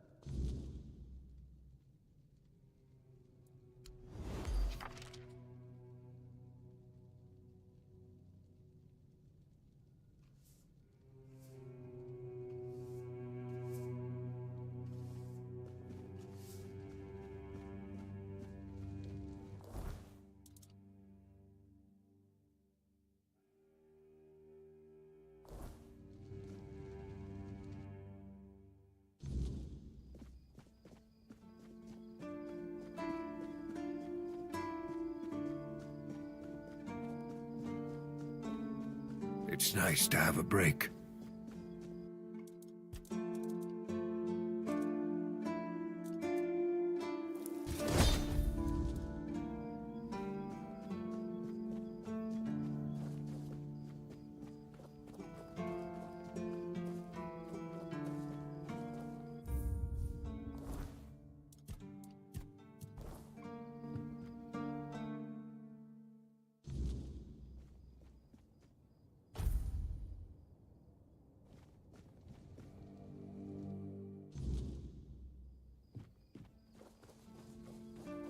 It's nice to have a break.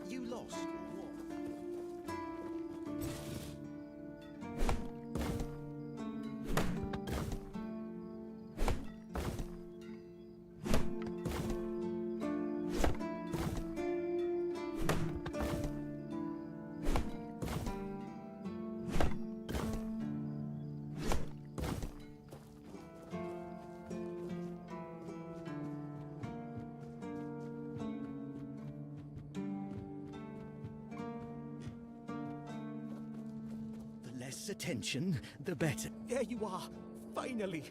You lost, or what? Less attention, the better. There you are, finally.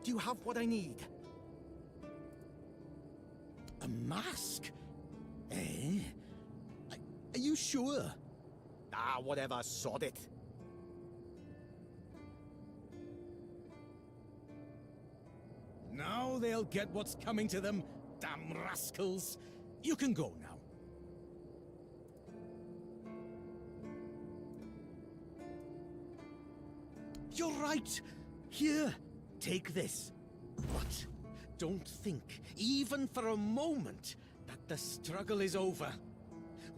Do you have what I need? A mask? Eh? Are you sure? Ah, whatever, sod it. Now they'll get what's coming to them, damn rascals. You can go now. You're right! Here, take this. But don't think, even for a moment, that the struggle is over.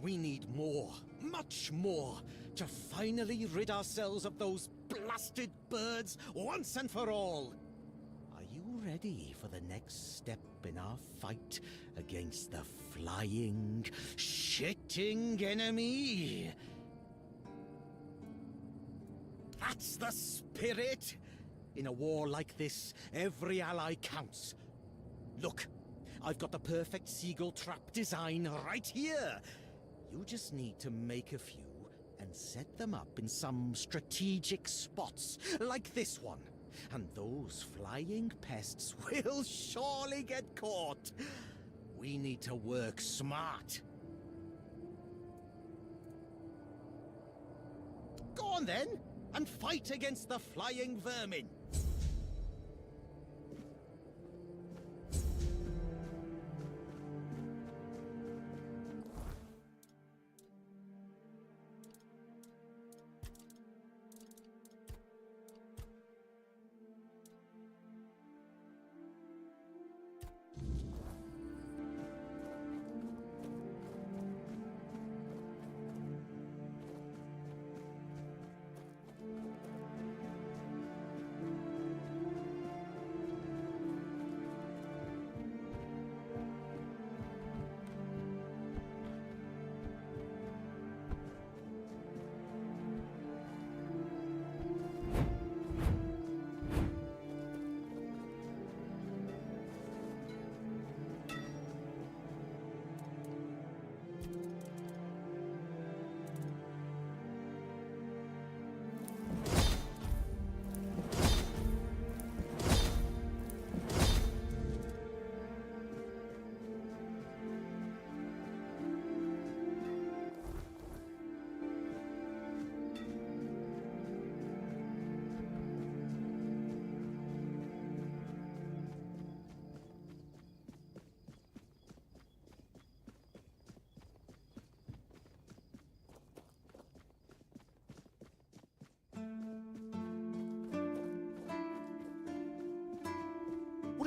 We need more, much more, to finally rid ourselves of those blasted birds once and for all. Are you ready for the next step in our fight against the flying, shitting enemy? That's the spirit! In a war like this, every ally counts. Look, I've got the perfect seagull trap design right here. You just need to make a few and set them up in some strategic spots, like this one. And those flying pests will surely get caught. We need to work smart. Go on then! And fight against the flying vermin!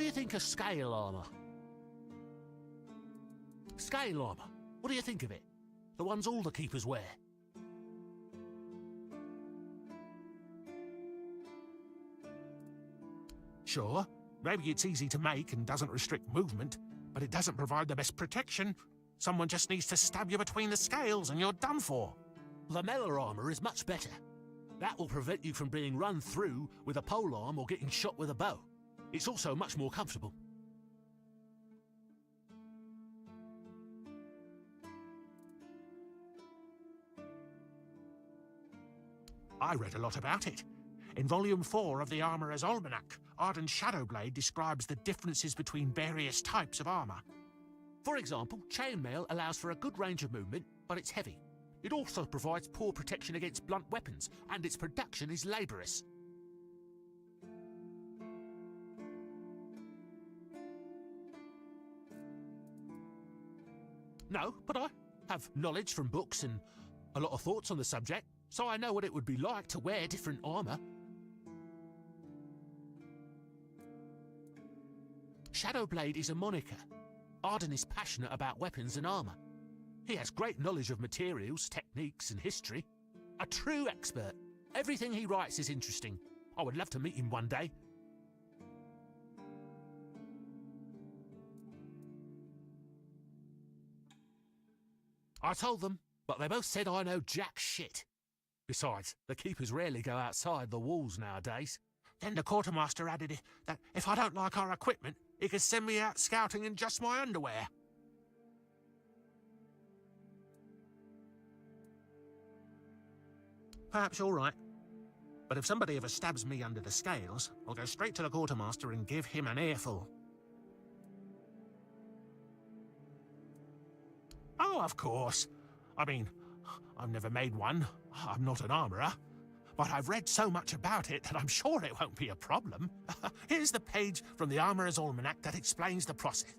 do you think of scale armor? Scale armor. What do you think of it? The ones all the keepers wear. Sure, maybe it's easy to make and doesn't restrict movement, but it doesn't provide the best protection. Someone just needs to stab you between the scales and you're done for. Lamella armor is much better. That will prevent you from being run through with a polearm or getting shot with a bow. It's also much more comfortable. I read a lot about it. In Volume 4 of the Armourer's Almanac, Arden's Shadowblade describes the differences between various types of armour. For example, chainmail allows for a good range of movement, but it's heavy. It also provides poor protection against blunt weapons, and its production is laborious. No, but I have knowledge from books and a lot of thoughts on the subject, so I know what it would be like to wear different armour. Shadowblade is a moniker. Arden is passionate about weapons and armour. He has great knowledge of materials, techniques, and history. A true expert. Everything he writes is interesting. I would love to meet him one day. I told them, but they both said I know jack shit. Besides, the keepers rarely go outside the walls nowadays. Then the quartermaster added that if I don't like our equipment, he could send me out scouting in just my underwear. Perhaps you're right. But if somebody ever stabs me under the scales, I'll go straight to the quartermaster and give him an earful. Oh, of course. I mean, I've never made one. I'm not an armourer. But I've read so much about it that I'm sure it won't be a problem. Here's the page from the Armourer's Almanac that explains the process.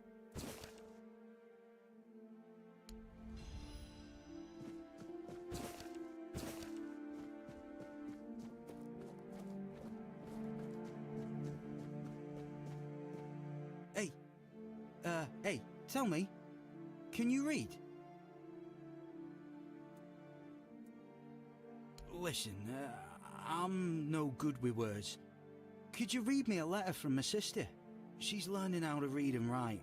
Hey, tell me, can you read? Listen, I'm no good with words. Could you read me a letter from my sister? She's learning how to read and write.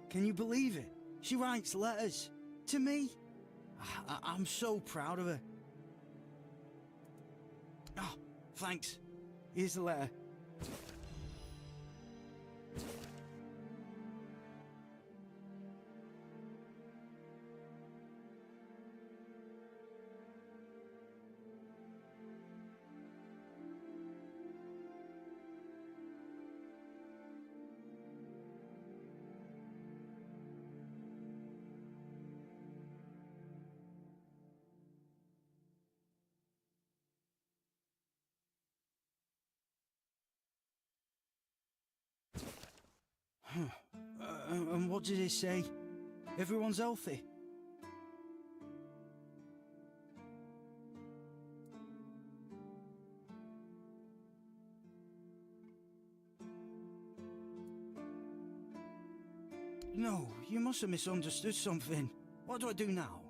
Can you believe it? She writes letters to me. I'm so proud of her. Oh, thanks. Here's the letter. And what did it say? Everyone's healthy? No, you must have misunderstood something. What do I do now?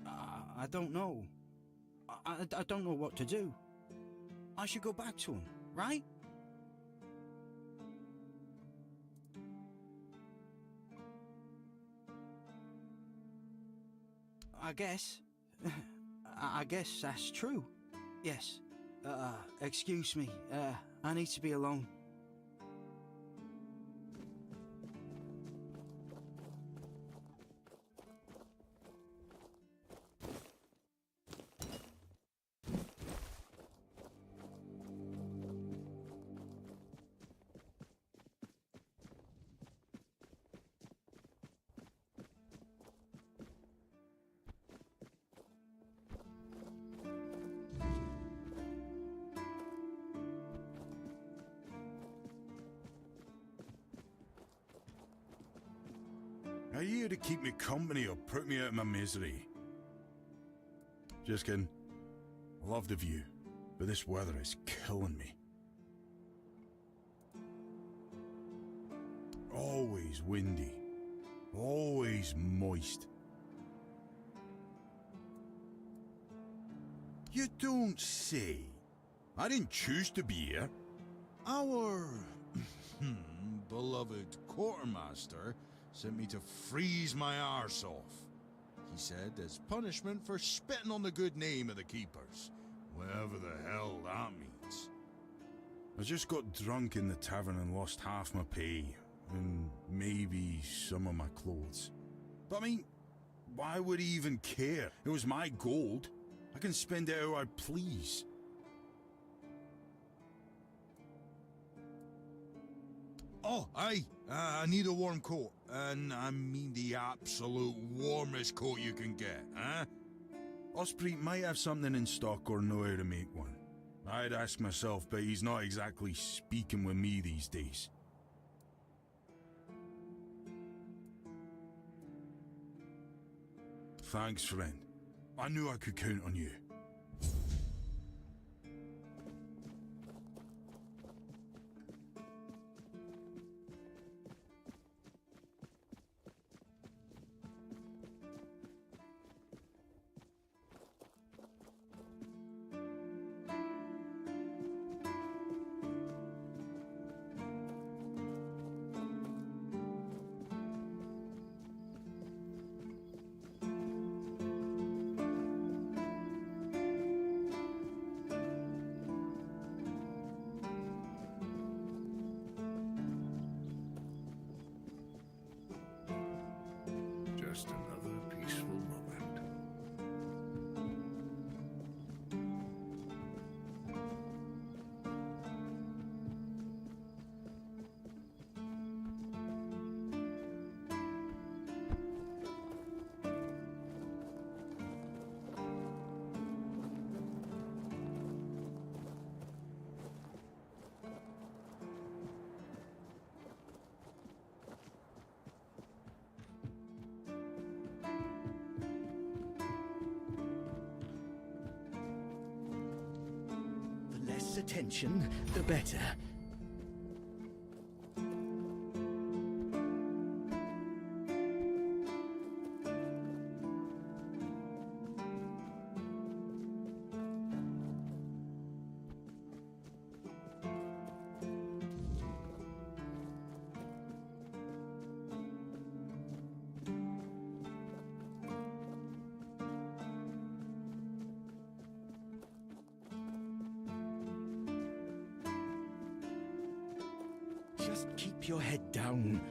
I don't know. I don't know what to do. I should go back to him, right? I guess that's true. Yes. Excuse me. I need to be alone. Are you here to keep me company or put me out of my misery? Just kidding. I love the view, but this weather is killing me. always windy. Always moist. You don't say. I didn't choose to be here. Our beloved quartermaster sent me to freeze my arse off. He said as punishment for spitting on the good name of the keepers, whatever the hell that means. I just got drunk in the tavern and lost half my pay, and maybe some of my clothes. But I mean, why would he even care? It was my gold. I can spend it how I please. Oh, aye. I need a warm coat. And I mean the absolute warmest coat you can get, huh? Osprey might have something in stock or know how to make one. I'd ask myself, but he's not exactly speaking with me these days. Thanks, friend. I knew I could count on you. Just another peaceful moment. The less attention, the better. Just keep your head down.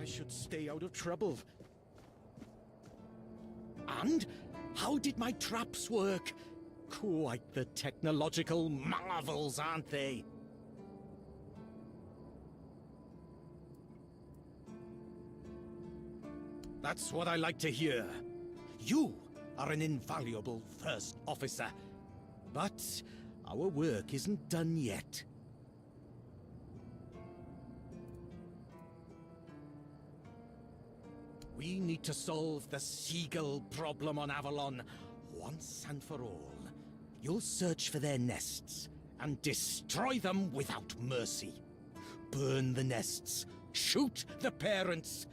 I should stay out of trouble. And how did my traps work? Quite the technological marvels, aren't they? That's what I like to hear. You are an invaluable first officer. But our work isn't done yet. We need to solve the seagull problem on Avalon Once and for all, you'll search for their nests and destroy them without mercy. Burn the nests, shoot the parents.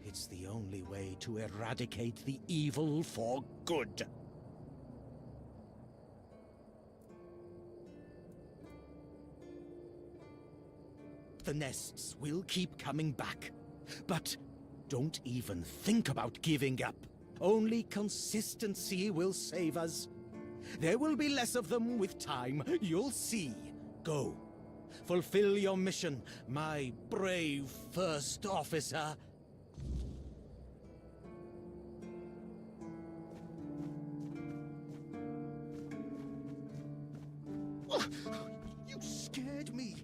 It's the only way to eradicate the evil for good. The nests will keep coming back, but don't even think about giving up. Only consistency will save us. There will be less of them with time, you'll see. Go. Fulfill your mission, my brave first officer. You scared me.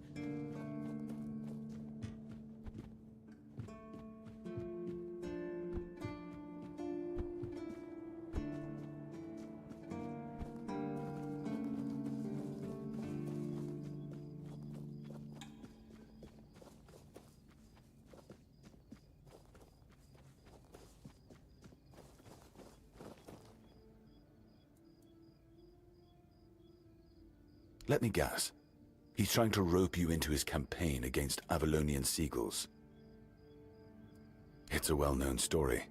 Let me guess. He's trying to rope you into his campaign against Avalonian seagulls. It's a well-known story.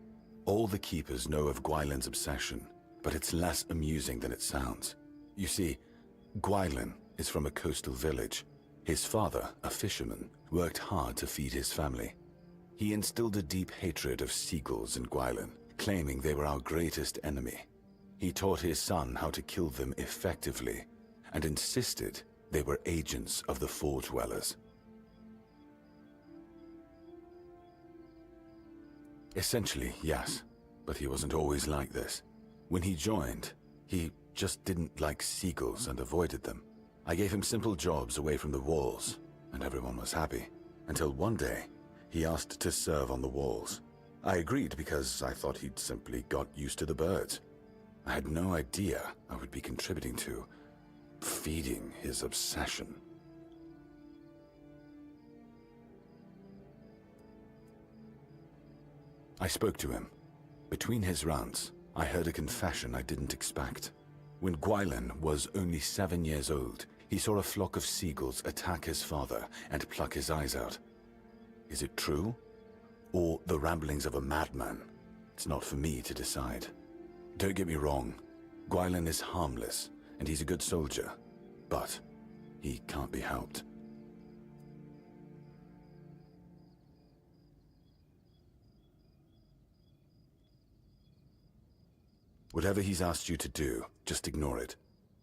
All the Keepers know of Gwylin's obsession, but it's less amusing than it sounds. You see, Gwylin is from a coastal village. His father, a fisherman, worked hard to feed his family. He instilled a deep hatred of seagulls in Gwylin, claiming they were our greatest enemy. He taught his son how to kill them effectively, and insisted they were agents of the Forge Dwellers. Essentially, yes, but he wasn't always like this. When he joined, he just didn't like seagulls and avoided them. I gave him simple jobs away from the walls, and everyone was happy. Until one day, he asked to serve on the walls. I agreed because I thought he'd simply got used to the birds. I had no idea I would be contributing to feeding his obsession. I spoke to him. Between his rants, I heard a confession I didn't expect. When Gwylin was only 7 years old, he saw a flock of seagulls attack his father and pluck his eyes out. Is it true? Or the ramblings of a madman? It's not for me to decide. Don't get me wrong, Gwylin is harmless, and he's a good soldier, but he can't be helped. Whatever he's asked you to do, just ignore it.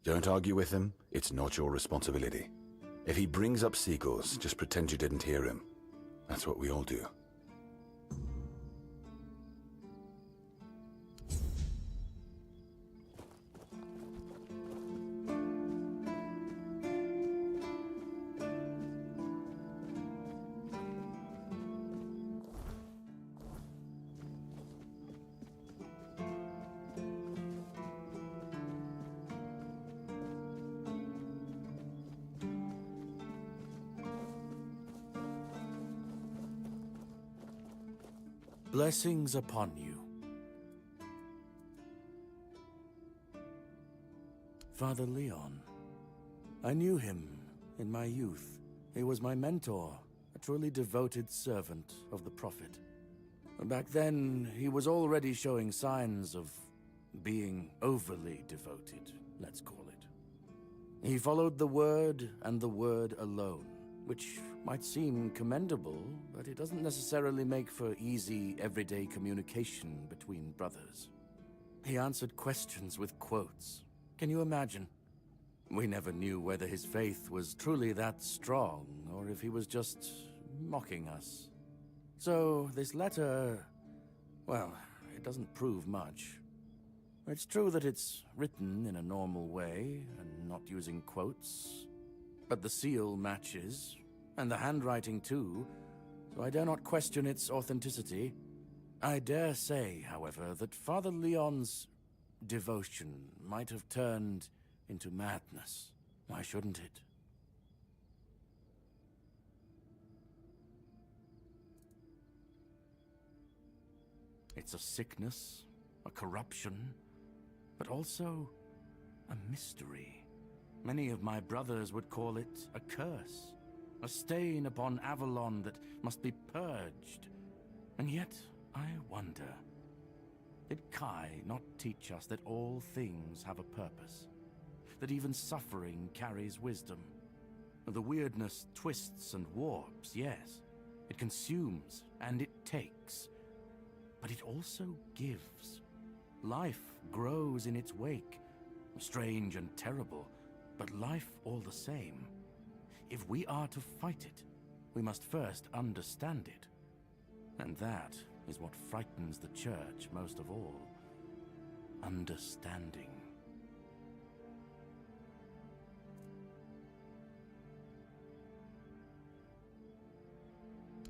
Don't argue with him, it's not your responsibility. If he brings up seagulls, just pretend you didn't hear him. That's what we all do. Blessings upon you. Father Leon. I knew him in my youth. He was my mentor, a truly devoted servant of the Prophet. Back then, he was already showing signs of being overly devoted, let's call it. He followed the word and the word alone, which might seem commendable, but it doesn't necessarily make for easy, everyday communication between brothers. He answered questions with quotes. Can you imagine? We never knew whether his faith was truly that strong, or if he was just mocking us. So, this letter, well, it doesn't prove much. It's true that it's written in a normal way, and not using quotes, but the seal matches, and the handwriting too, so I dare not question its authenticity. I dare say, however, that Father Leon's devotion might have turned into madness. Why shouldn't it? It's a sickness, a corruption, but also a mystery. Many of my brothers would call it a curse, a stain upon Avalon that must be purged. And yet, I wonder, did Kai not teach us that all things have a purpose? That even suffering carries wisdom? The weirdness twists and warps, yes. It consumes and it takes. But it also gives. Life grows in its wake. Strange and terrible, but life all the same. If we are to fight it, we must first understand it. And that is what frightens the Church most of all. Understanding.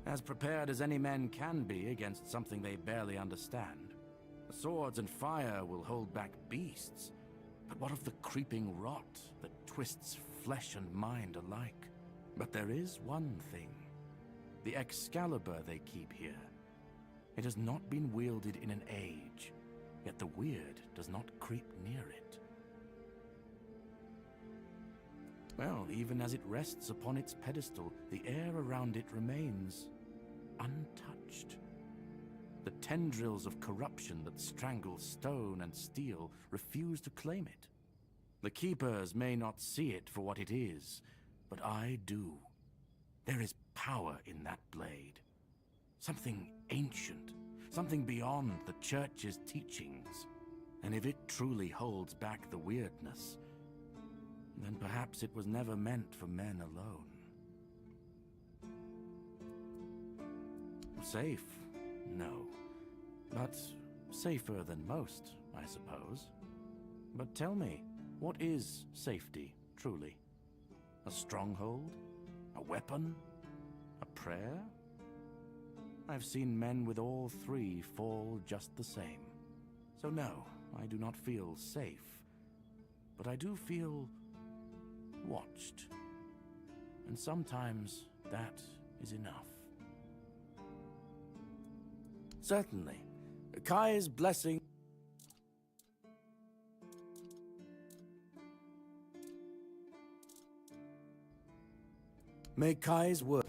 As prepared as any men can be against something they barely understand. Swords and fire will hold back beasts, but what of the creeping rot that twists flesh and mind alike? But there is one thing. The Excalibur they keep here. It has not been wielded in an age, yet the weird does not creep near it. Well, even as it rests upon its pedestal, the air around it remains untouched. The tendrils of corruption that strangle stone and steel refuse to claim it. The Keepers may not see it for what it is, but I do. There is power in that blade. Something ancient, something beyond the Church's teachings. And if it truly holds back the weirdness, then perhaps it was never meant for men alone. Safe? No. But safer than most, I suppose. But tell me, what is safety, truly? A stronghold? A weapon? A prayer? I've seen men with all three fall just the same. So no, I do not feel safe. But I do feel watched. And sometimes that is enough. Certainly. Kai's blessing. May Kai's word.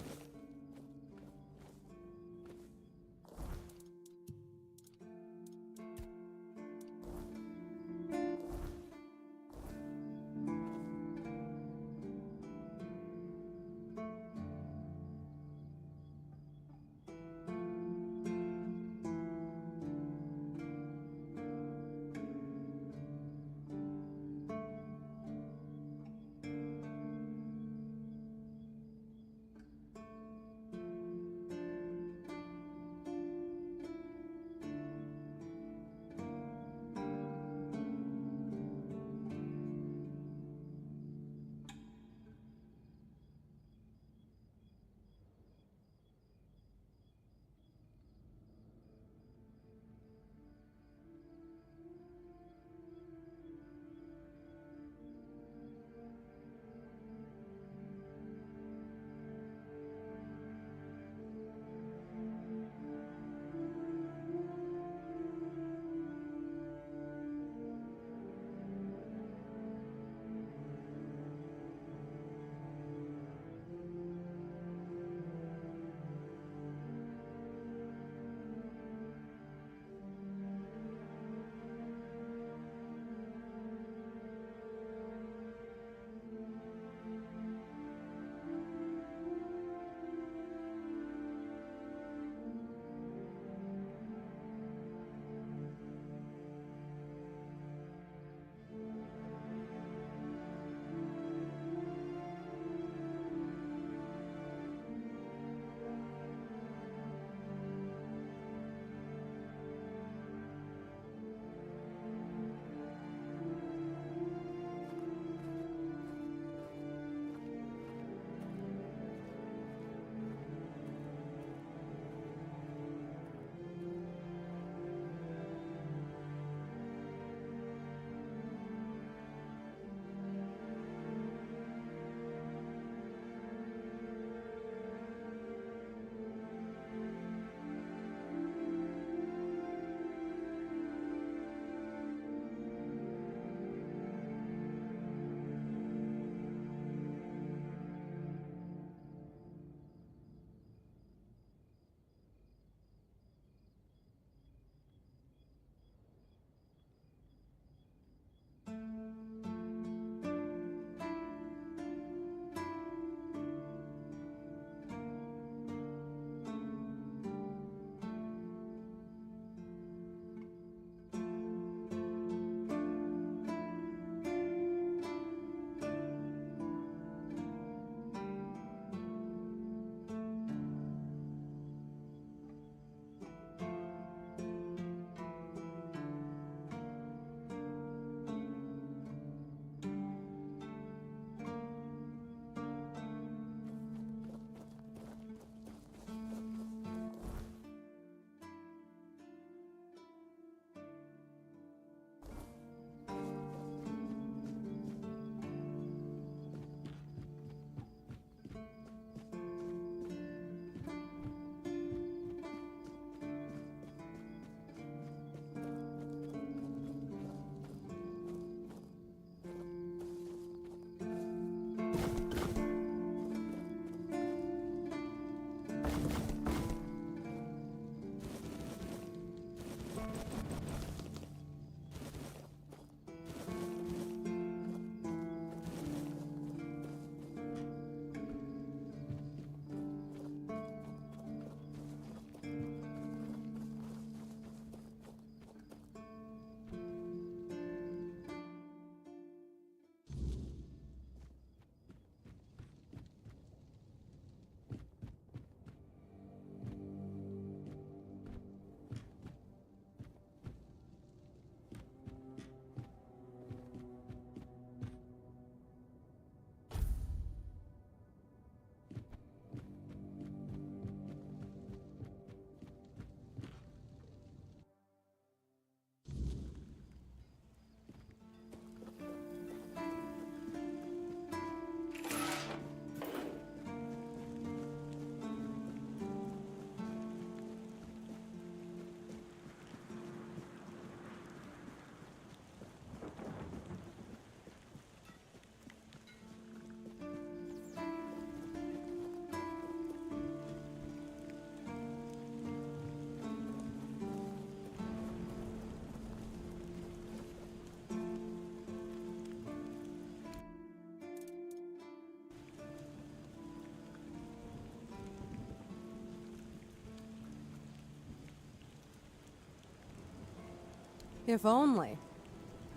If only.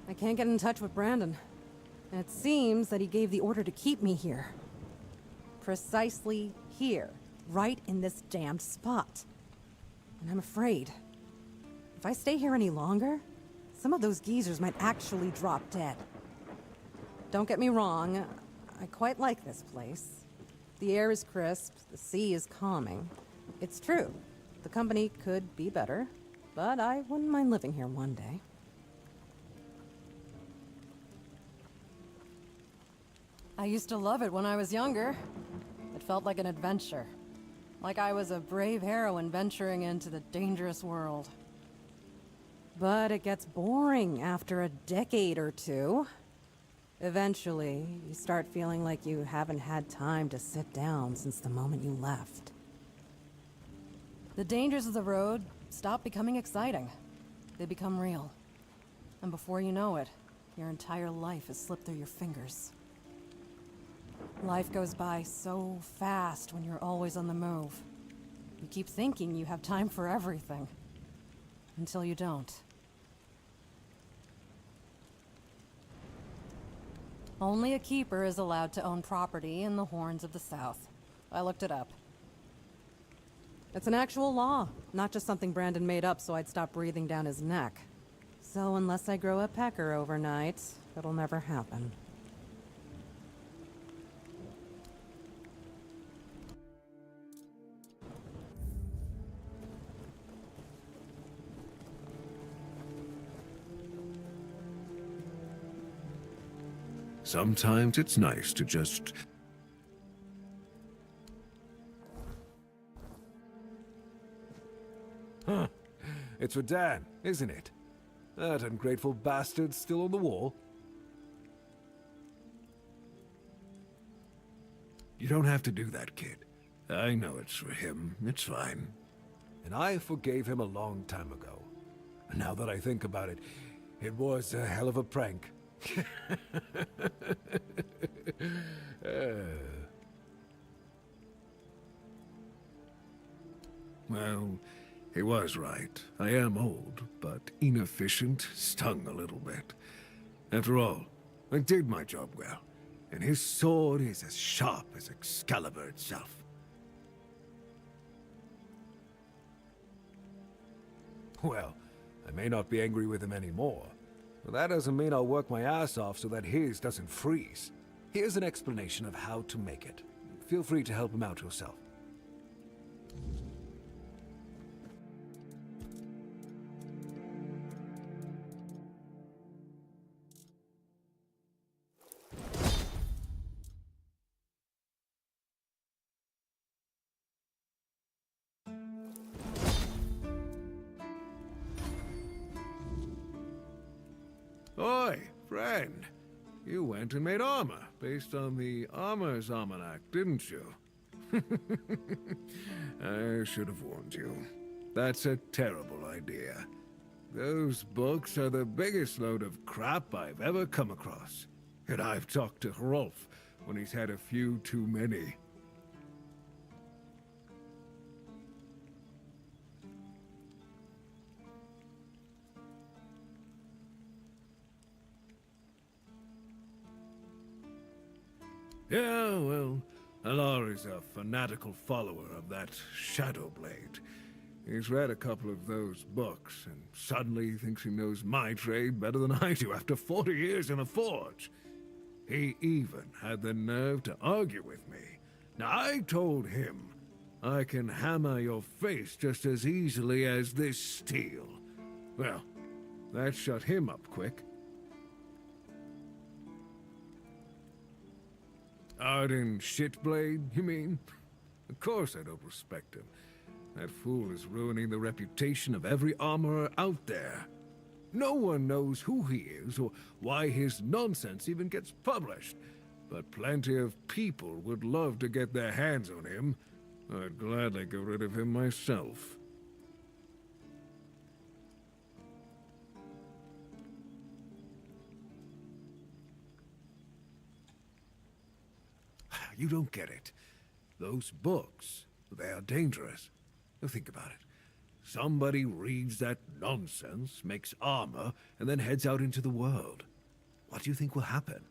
I can't get in touch with Brandon. And it seems that he gave the order to keep me here. Precisely here. Right in this damned spot. And I'm afraid. If I stay here any longer, some of those geezers might actually drop dead. Don't get me wrong, I quite like this place. The air is crisp, the sea is calming. It's true, the company could be better, but I wouldn't mind living here one day. I used to love it when I was younger. It felt like an adventure. Like I was a brave heroine venturing into the dangerous world. But it gets boring after a decade or two. Eventually, you start feeling like you haven't had time to sit down since the moment you left. The dangers of the road stop becoming exciting. They become real. And before you know it, your entire life has slipped through your fingers. Life goes by so fast when you're always on the move. You keep thinking you have time for everything. Until you don't. Only a keeper is allowed to own property in the Horns of the South. I looked it up. It's an actual law, not just something Brandon made up so I'd stop breathing down his neck. So unless I grow a pecker overnight, it'll never happen. Sometimes it's nice to just... Huh. It's for Dan, isn't it? That ungrateful bastard's still on the wall. You don't have to do that, kid. I know it's for him. It's fine. And I forgave him a long time ago. Now that I think about it, it was a hell of a prank. Well, he was right. I am old, but inefficient, stung a little bit. After all, I did my job well, and his sword is as sharp as Excalibur itself. Well, I may not be angry with him anymore, but that doesn't mean I'll work my ass off so that his doesn't freeze. Here's an explanation of how to make it. Feel free to help him out yourself. Oi, friend. You went and made armor based on the Armor's Almanac, didn't you? I should have warned you. That's a terrible idea. Those books are the biggest load of crap I've ever come across. And I've talked to Hrolf when he's had a few too many. Yeah, well, Alar is a fanatical follower of that Shadowblade. He's read a couple of those books, and suddenly thinks he knows my trade better than I do after 40 years in a forge. He even had the nerve to argue with me. Now, I told him, I can hammer your face just as easily as this steel. Well, that shut him up quick. Arden Shitblade, you mean? Of course I don't respect him. That fool is ruining the reputation of every armorer out there. No one knows who he is or why his nonsense even gets published. But plenty of people would love to get their hands on him. I'd gladly get rid of him myself. You don't get it. Those books, they are dangerous. Now think about it. Somebody reads that nonsense, makes armor, and then heads out into the world. What do you think will happen?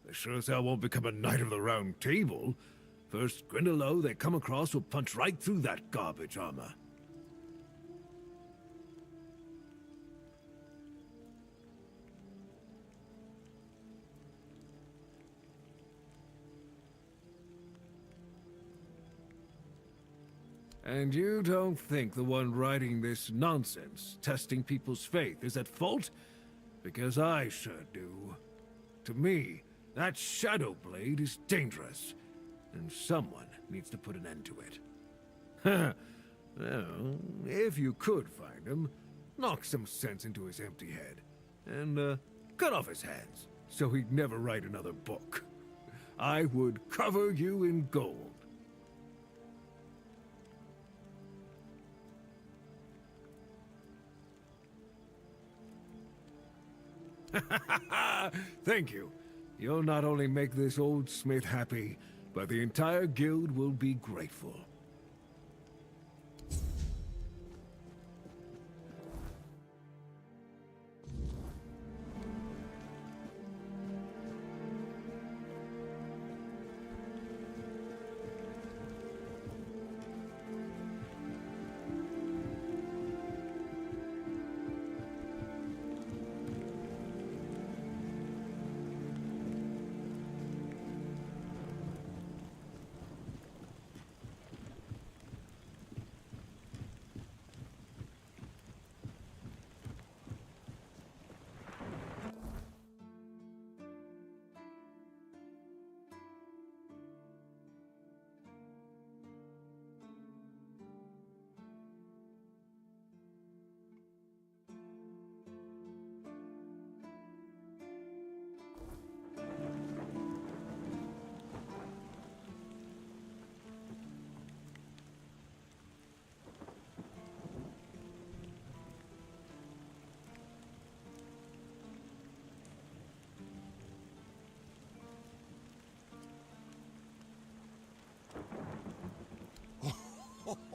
They sure as hell won't become a Knight of the Round Table. First Grindelow they come across will punch right through that garbage armor. And you don't think the one writing this nonsense, testing people's faith, is at fault? Because I sure do. To me, that Shadow Blade is dangerous, and someone needs to put an end to it. Well, if you could find him, knock some sense into his empty head, and cut off his hands, so he'd never write another book. I would cover you in gold. Thank you. You'll not only make this old smith happy, but the entire guild will be grateful.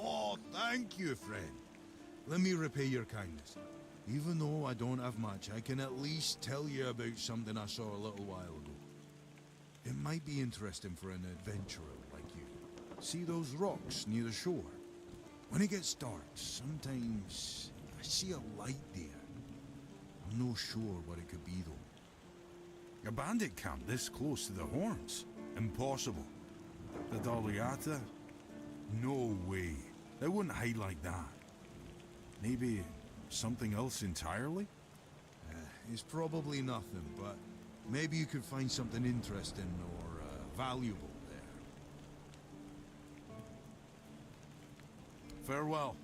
Oh, thank you, friend. Let me repay your kindness. Even though I don't have much, I can at least tell you about something I saw a little while ago. It might be interesting for an adventurer like you. See those rocks near the shore? When it gets dark, sometimes I see a light there. I'm not sure what it could be, though. A bandit camp this close to the Horns? Impossible. The Daliata? No way. They wouldn't hide like that. Maybe something else entirely? It's probably nothing, but maybe you could find something interesting or valuable there. Farewell.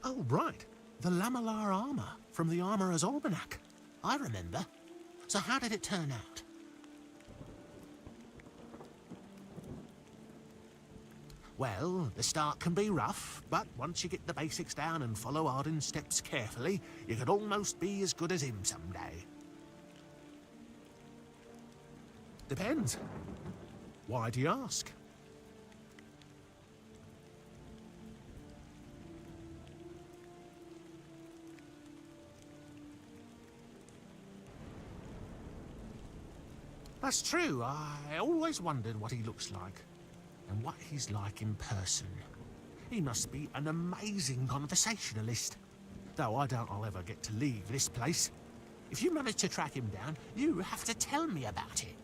Oh, right. The lamellar armor from the Armorer's Almanac. I remember. So how did it turn out? Well, the start can be rough, but once you get the basics down and follow Arden's steps carefully, you could almost be as good as him someday. Depends. Why do you ask? That's true. I always wondered what he looks like, and what he's like in person. He must be an amazing conversationalist. Though I doubt I'll ever get to leave this place. If you manage to track him down, you have to tell me about it.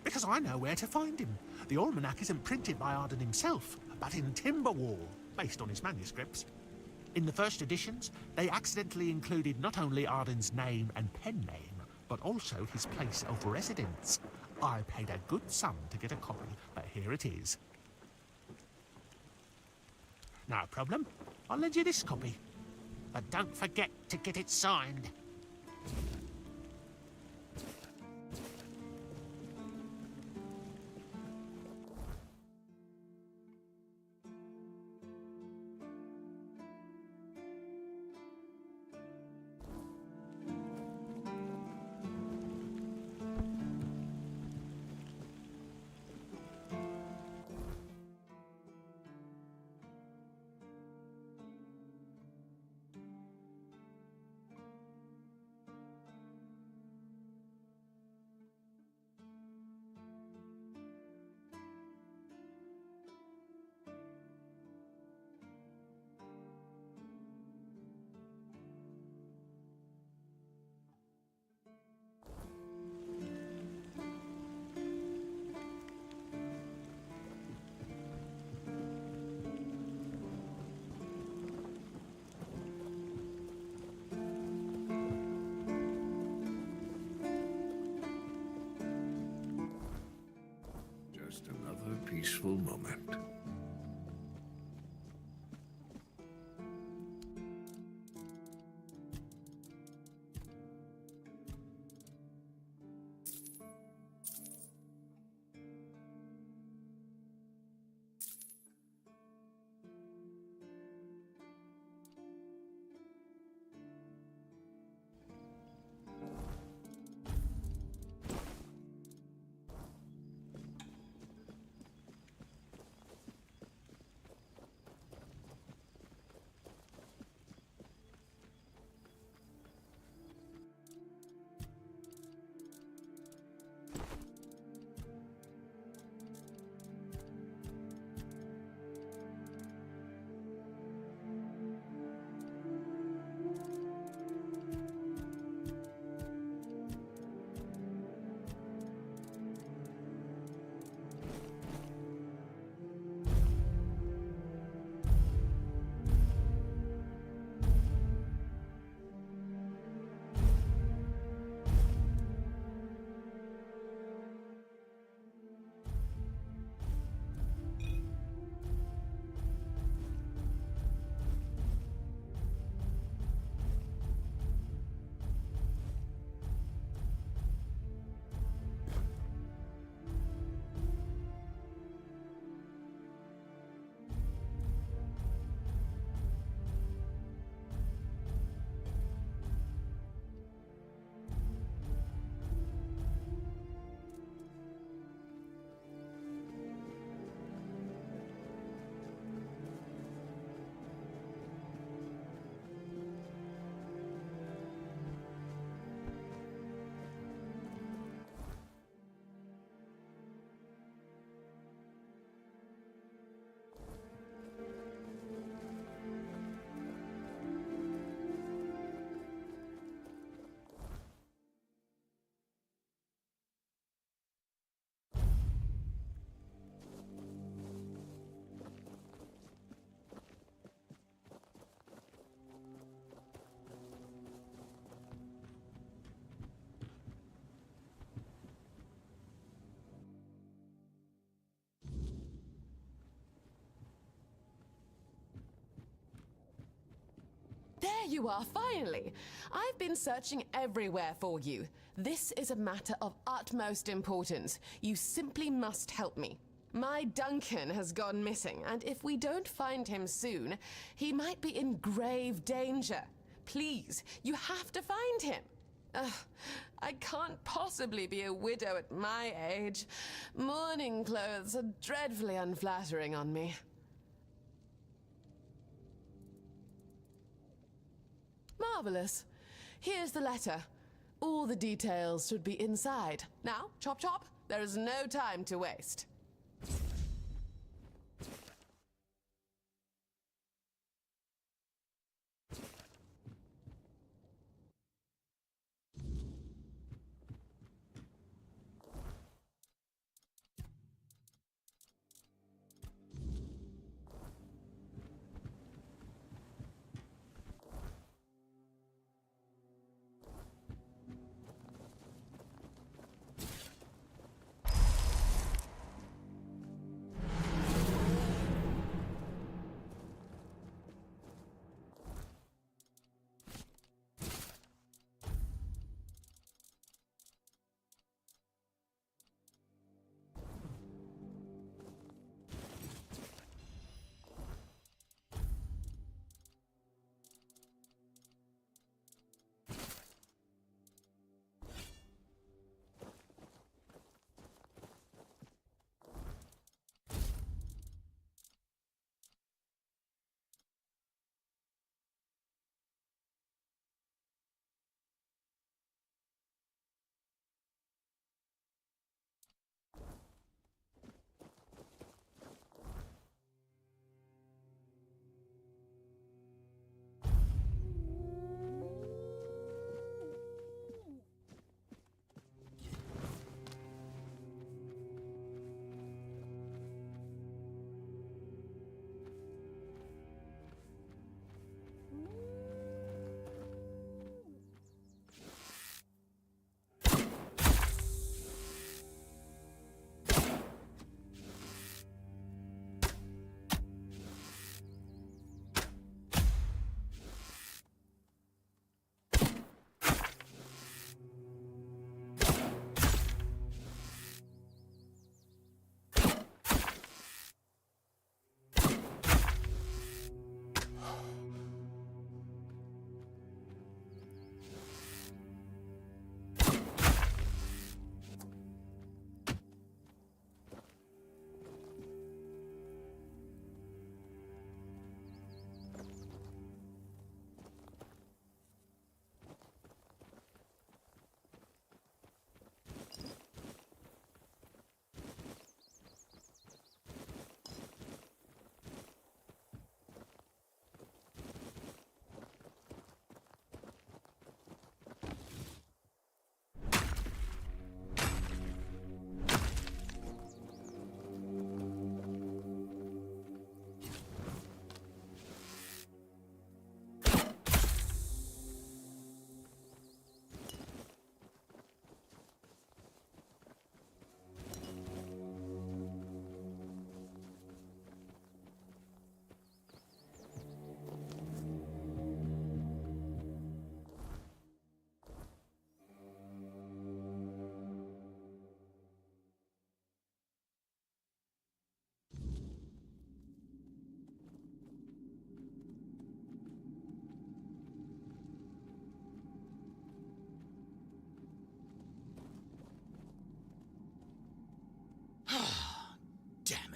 Because I know where to find him. The almanac isn't printed by Arden himself, but in Timberwall, based on his manuscripts. In the first editions, they accidentally included not only Arden's name and pen name, but also his place of residence. I paid a good sum to get a copy, but here it is. No problem. I'll lend you this copy. But don't forget to get it signed. Just another peaceful moment. There you are, finally! I've been searching everywhere for you. This is a matter of utmost importance. You simply must help me. My Duncan has gone missing, and if we don't find him soon, he might be in grave danger. Please, you have to find him. I can't possibly be a widow at my age. Mourning clothes are dreadfully unflattering on me. Marvelous. Here's the letter. All the details should be inside. Now, chop chop, there is no time to waste.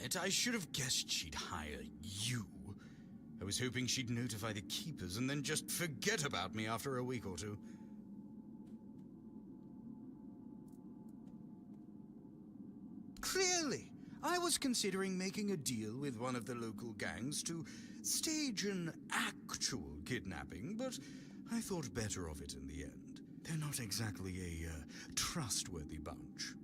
it. I should have guessed she'd hire you. I was hoping she'd notify the keepers and then just forget about me after a week or two. Clearly, I was considering making a deal with one of the local gangs to stage an actual kidnapping, but I thought better of it in the end. They're not exactly a trustworthy bunch.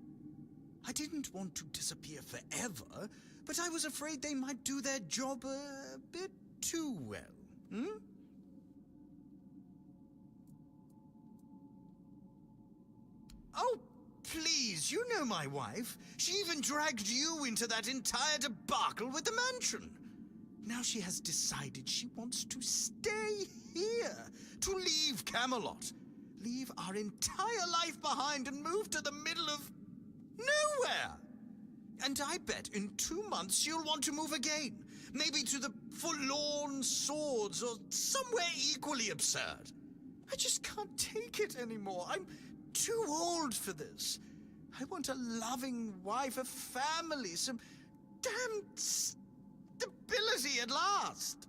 I didn't want to disappear forever, but I was afraid they might do their job a bit too well. Oh, please, you know my wife. She even dragged you into that entire debacle with the mansion. Now she has decided she wants to stay here, to leave Camelot, leave our entire life behind and move to the middle of nowhere. And I bet in 2 months she'll want to move again, maybe to the Forlorn Swords or somewhere equally absurd. I just can't take it anymore. I'm too old for this. I want a loving wife, a family, some damn stability at last.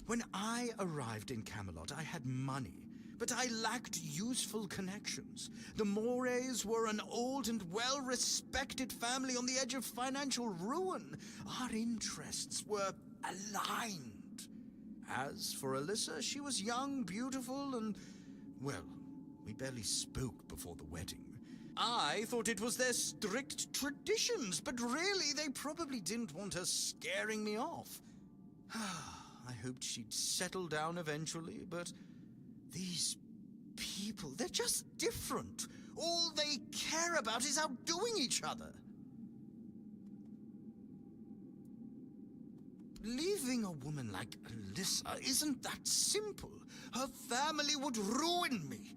When I arrived in Camelot, I had money, but I lacked useful connections. The Mores were an old and well-respected family on the edge of financial ruin. Our interests were aligned. As for Alyssa, she was young, beautiful, and, well, we barely spoke before the wedding. I thought it was their strict traditions, but really they probably didn't want her scaring me off. I hoped she'd settle down eventually, but these people, they're just different. All they care about is outdoing each other. Leaving a woman like Alyssa isn't that simple. Her family would ruin me,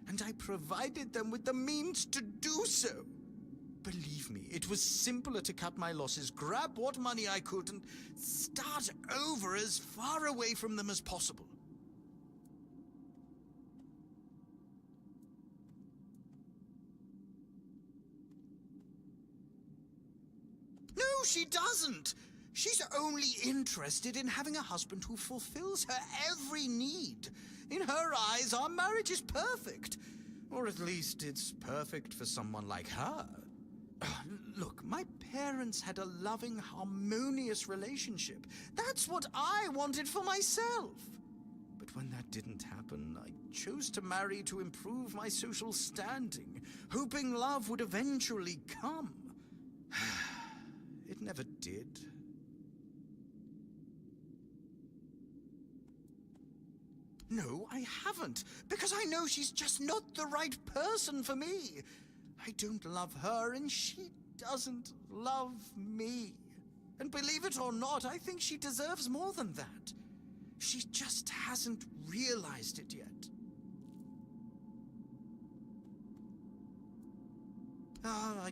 and I provided them with the means to do so. Believe me, it was simpler to cut my losses, grab what money I could, and start over as far away from them as possible. No, she doesn't. She's only interested in having a husband who fulfills her every need. In her eyes, our marriage is perfect. Or at least it's perfect for someone like her. Look, my parents had a loving, harmonious relationship. That's what I wanted for myself. But when that didn't happen, I chose to marry to improve my social standing, hoping love would eventually come. It never did. No, I haven't, because I know she's just not the right person for me. I don't love her, and she doesn't love me. And believe it or not, I think she deserves more than that. She just hasn't realized it yet. I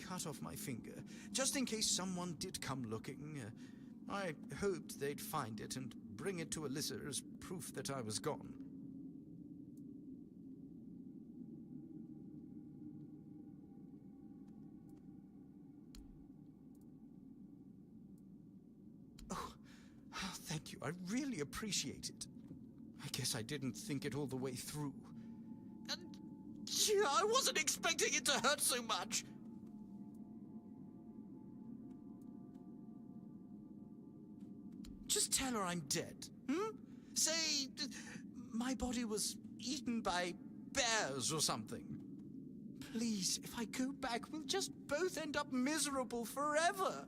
cut off my finger, just in case someone did come looking. I hoped they'd find it and bring it to Alyssa as proof that I was gone. Thank you. I really appreciate it. I guess I didn't think it all the way through. I wasn't expecting it to hurt so much. Just tell her I'm dead. Say my body was eaten by bears or something. Please, if I go back, we'll just both end up miserable forever.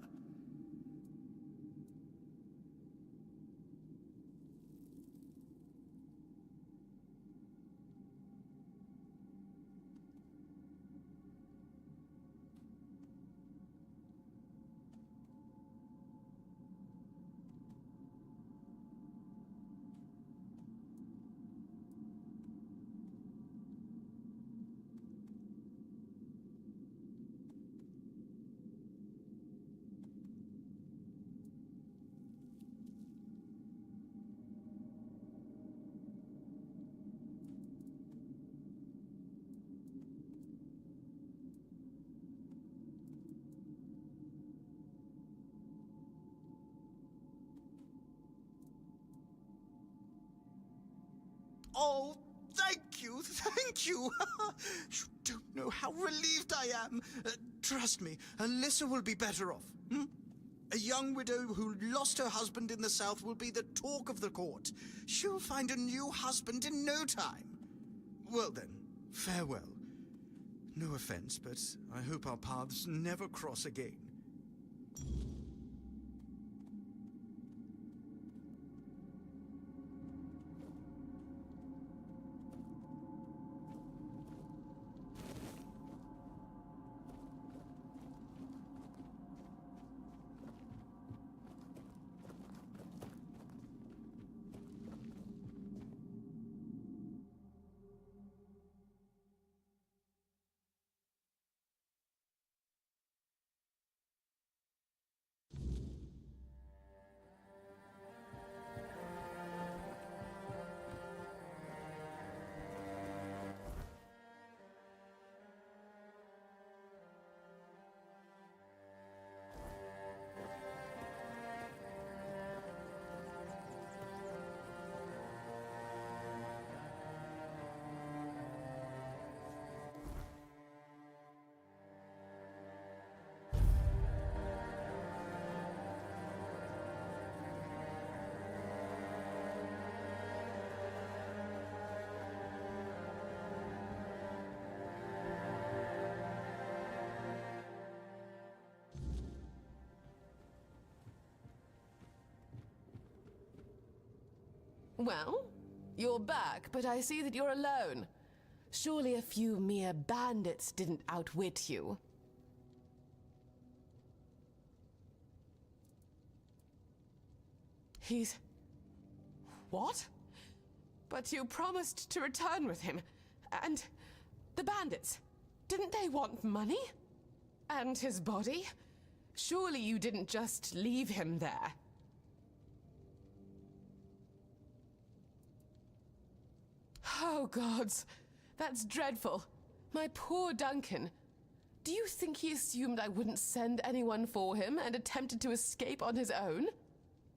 Oh, thank you, thank you. You don't know how relieved I am. Trust me, Alyssa will be better off. A young widow who lost her husband in the south will be the talk of the court. She'll find a new husband in no time. Well then, farewell. No offense, but I hope our paths never cross again. Well, you're back, but I see that you're alone. Surely a few mere bandits didn't outwit you. He's... What? But you promised to return with him. And the bandits, didn't they want money? And his body? Surely you didn't just leave him there. Oh, gods. That's dreadful. My poor Duncan. Do you think he assumed I wouldn't send anyone for him and attempted to escape on his own?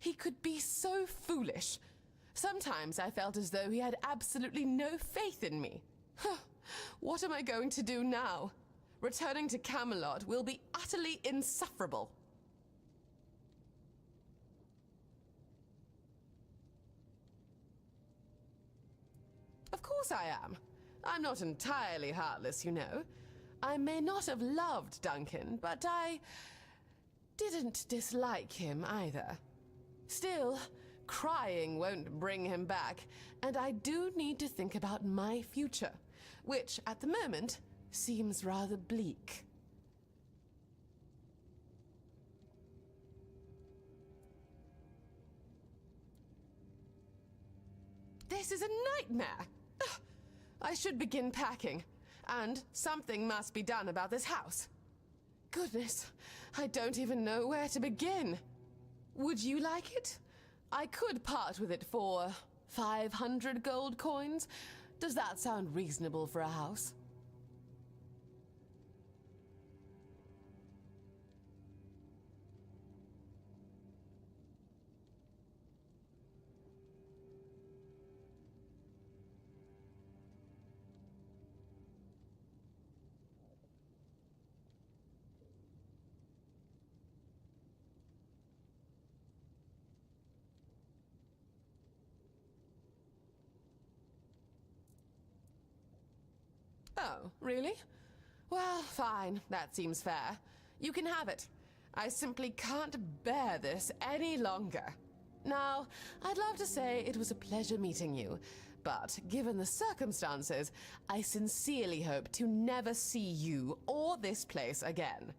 He could be so foolish. Sometimes I felt as though he had absolutely no faith in me. What am I going to do now? Returning to Camelot will be utterly insufferable. Of course I am. I'm not entirely heartless, you know. I may not have loved Duncan, but I didn't dislike him either. Still, crying won't bring him back, and I do need to think about my future, which, at the moment, seems rather bleak. This is a nightmare! Ugh. I should begin packing, and something must be done about this house. Goodness, I don't even know where to begin. Would you like it? I could part with it for 500 gold coins. Does that sound reasonable for a house? Oh, really? Well, fine. That seems fair. You can have it. I simply can't bear this any longer. Now, I'd love to say it was a pleasure meeting you, but given the circumstances, I sincerely hope to never see you or this place again.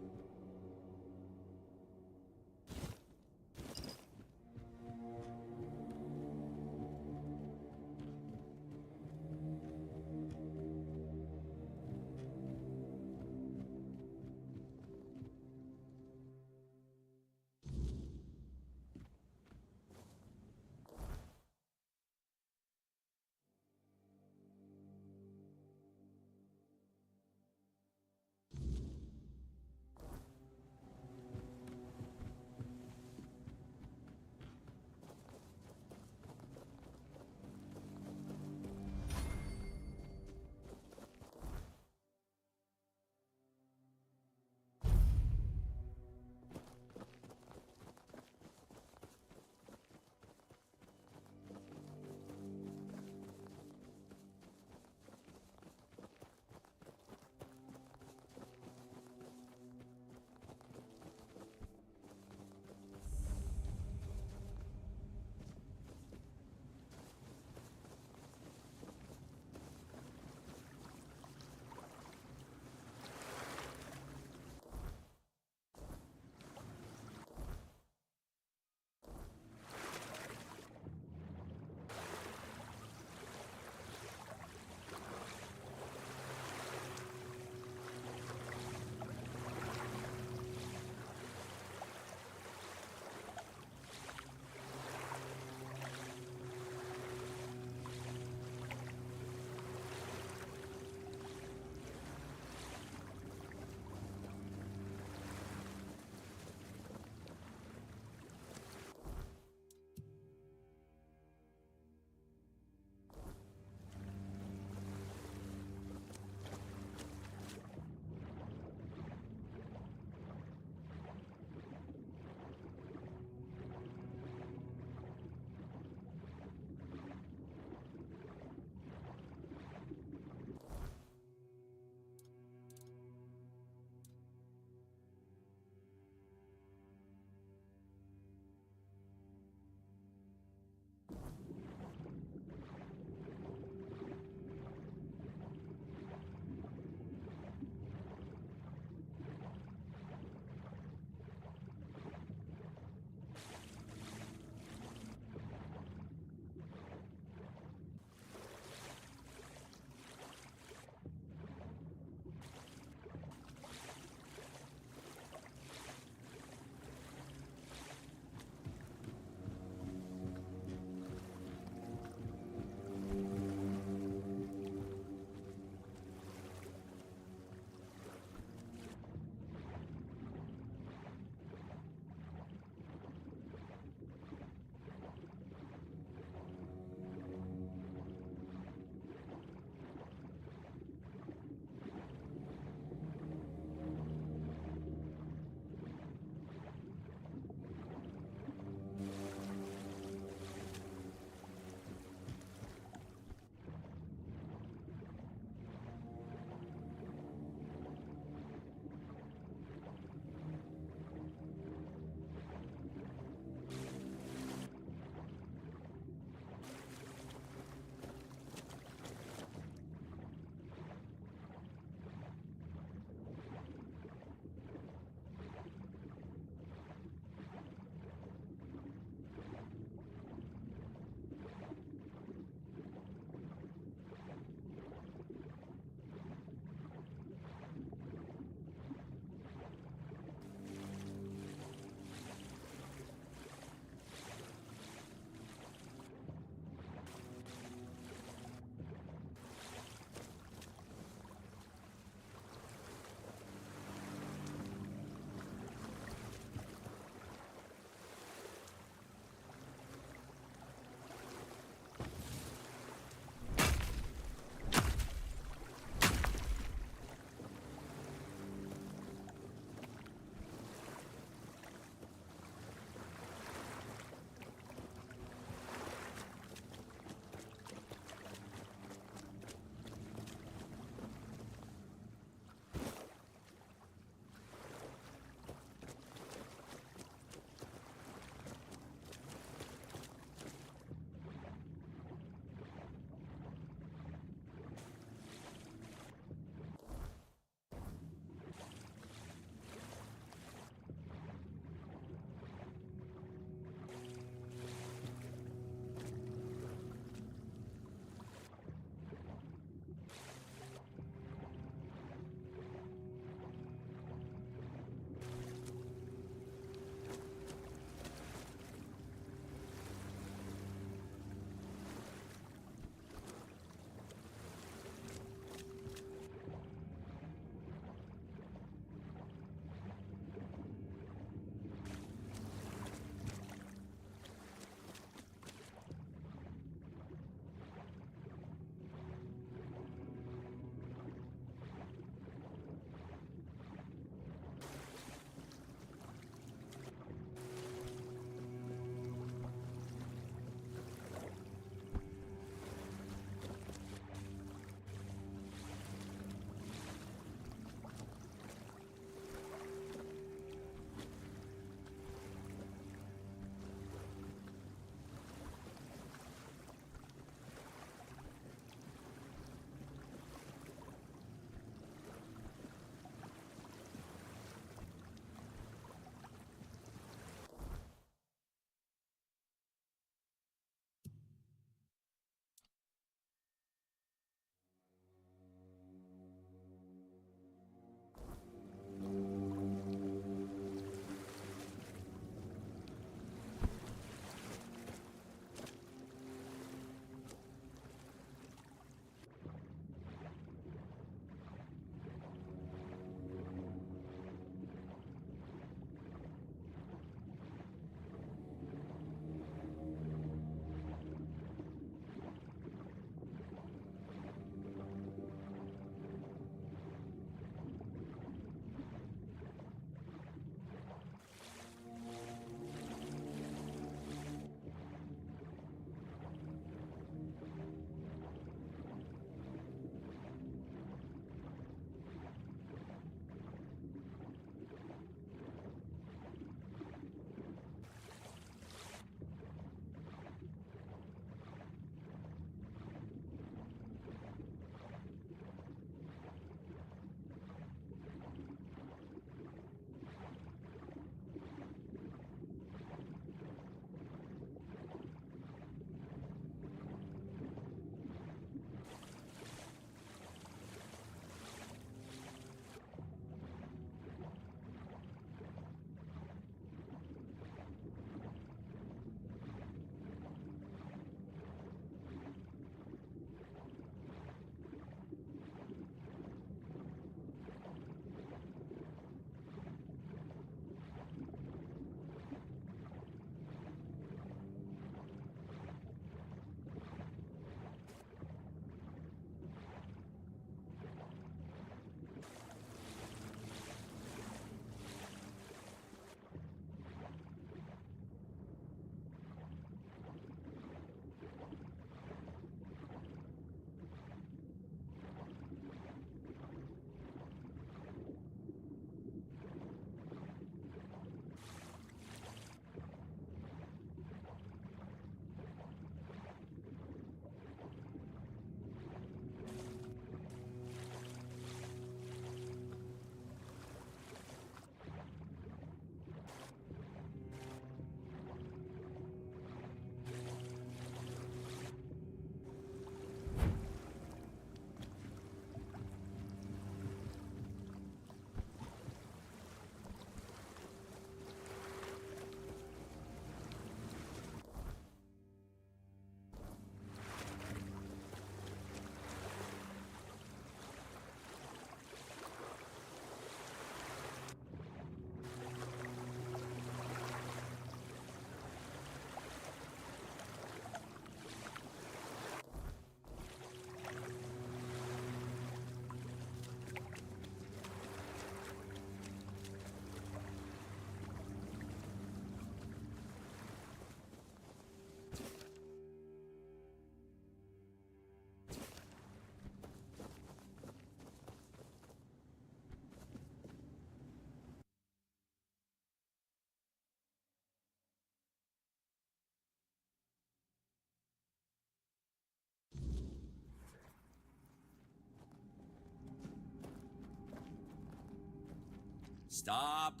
Stop!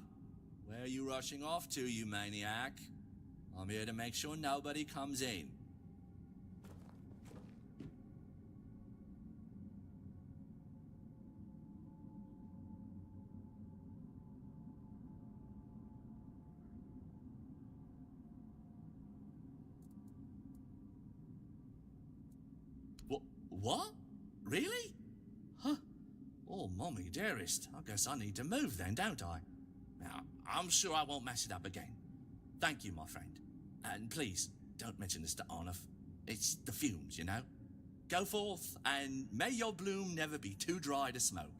Where are you rushing off to, you maniac? I'm here to make sure nobody comes in. What? Really? Huh. Oh, Mommy dearest, I guess I need to move then, don't I? Now, I'm sure I won't mess it up again. Thank you, my friend. And please, don't mention this to Arnulf. It's the fumes, you know? Go forth, and may your bloom never be too dry to smoke.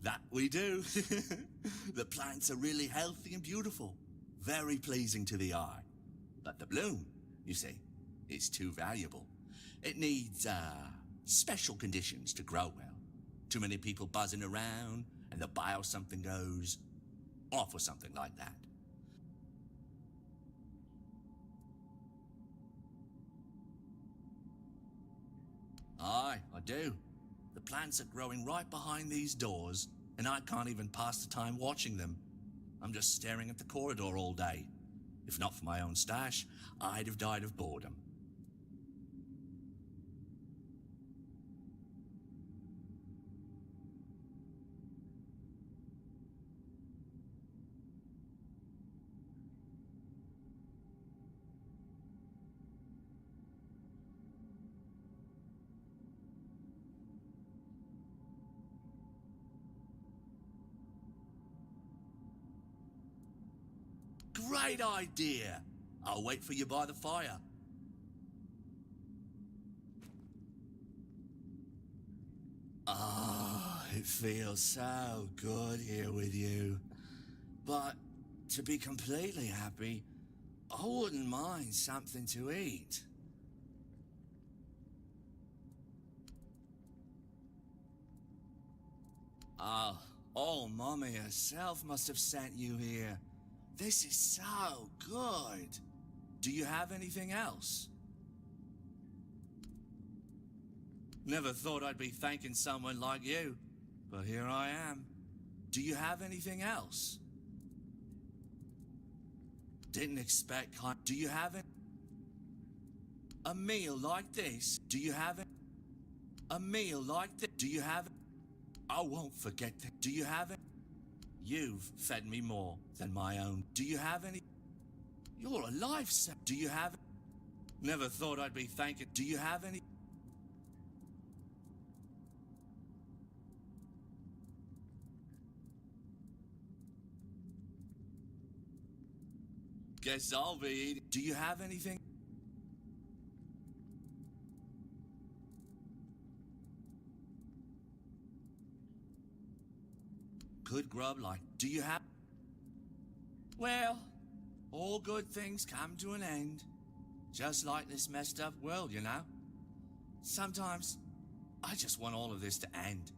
That we do. The plants are really healthy and beautiful. Very pleasing to the eye. But the bloom, you see, is too valuable. It needs, special conditions to grow well. Too many people buzzing around, and the bio something goes off or something like that. Aye, I do. The plants are growing right behind these doors, and I can't even pass the time watching them. I'm just staring at the corridor all day. If not for my own stash, I'd have died of boredom. Great idea! I'll wait for you by the fire. Ah, It feels so good here with you. But to be completely happy, I wouldn't mind something to eat. Oh, Mommy herself must have sent you here. This is so good. Do you have anything else? Never thought I'd be thanking someone like you, but here I am. Do you have anything else? Didn't expect. Do you have it? A meal like this? Do you have it? A meal like this? Do you have it? I won't forget that. Do you have it? You've fed me more than my own. Do you have any? You're a lifesaver. Do you have it? Never thought I'd be thanking. Do you have any? Guess I'll be eating. Do you have anything? Good grub like. Do you have? Well, all good things come to an end. Just like this messed up world, you know? Sometimes, I just want all of this to end.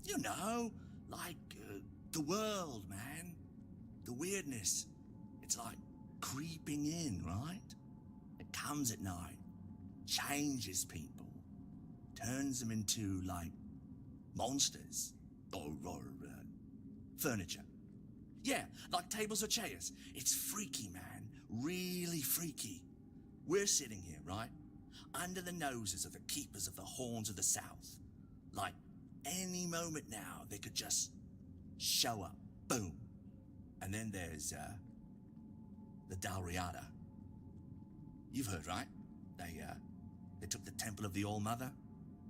You know, like the world, man. The weirdness. It's like creeping in, right? It comes at night, changes people, turns them into, like, monsters or furniture. Yeah, like tables or chairs. It's freaky, man. Really freaky. We're sitting here, right? Under the noses of the keepers of the Horns of the South. Like, any moment now, they could just show up. Boom. And then there's, the Dalriada. You've heard, right? They took the Temple of the All-Mother.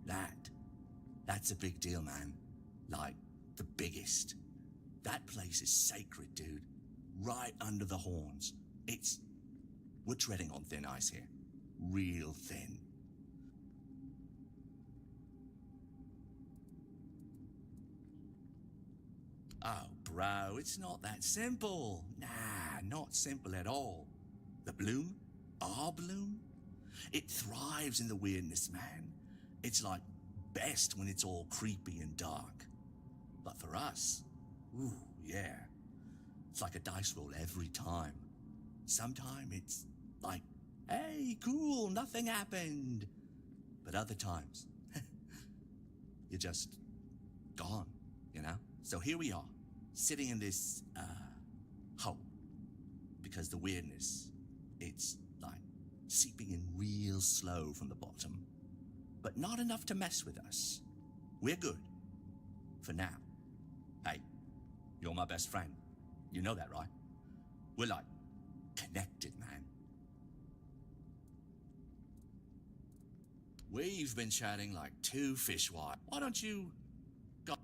That's a big deal, man. Like, the biggest. That place is sacred, dude. Right under the Horns. We're treading on thin ice here. Real thin. Oh, bro, it's not that simple. Nah, not simple at all. The bloom? Our bloom? It thrives in the weirdness, man. It's like best when it's all creepy and dark. But for us, ooh, yeah. It's like a dice roll every time. Sometimes it's like, hey, cool, nothing happened. But other times, you're just gone, you know? So here we are, sitting in this, hole. Because the weirdness, it's like seeping in real slow from the bottom. But not enough to mess with us. We're good. For now. Hey, you're my best friend. You know that, right? We're like, connected, man. We've been chatting like two fishwives. Why don't you go?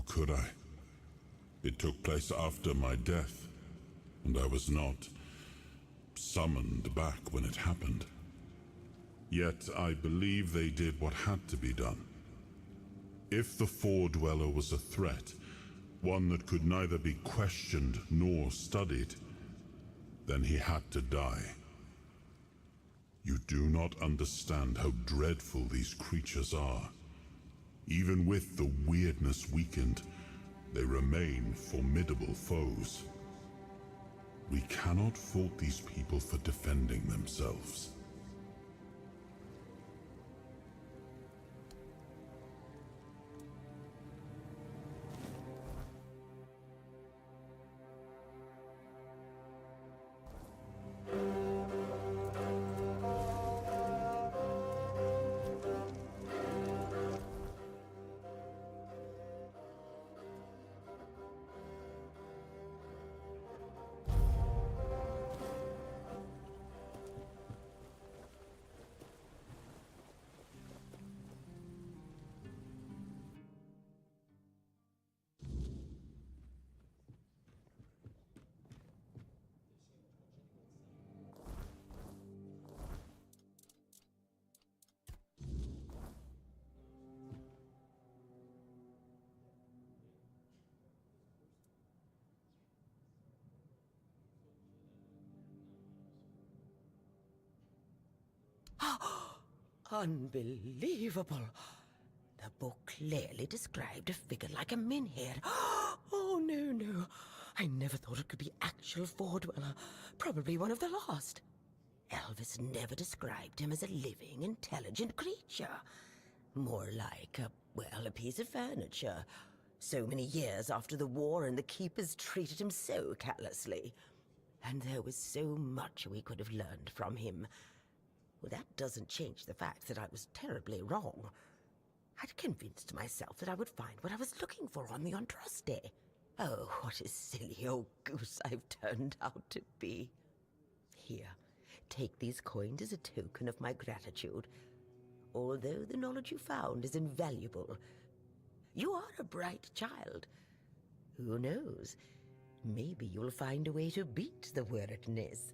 How could I? It took place after my death, and I was not summoned back when it happened. Yet I believe they did what had to be done. If the Four-Dweller was a threat, one that could neither be questioned nor studied, then he had to die. You do not understand how dreadful these creatures are. Even with the weirdness weakened, they remain formidable foes. We cannot fault these people for defending themselves. Unbelievable. The book clearly described a figure like a menhir. Oh, no. I never thought it could be actual Four-Dweller. Probably one of the lost. Elvis never described him as a living, intelligent creature. More like a piece of furniture. So many years after the war, and the Keepers treated him so callously. And there was so much we could have learned from him. Well, that doesn't change the fact that I was terribly wrong. I'd convinced myself that I would find what I was looking for on the Andraste. Oh, what a silly old goose I've turned out to be. Here, take these coins as a token of my gratitude. Although the knowledge you found is invaluable, you are a bright child. Who knows? Maybe you'll find a way to beat the weirdness.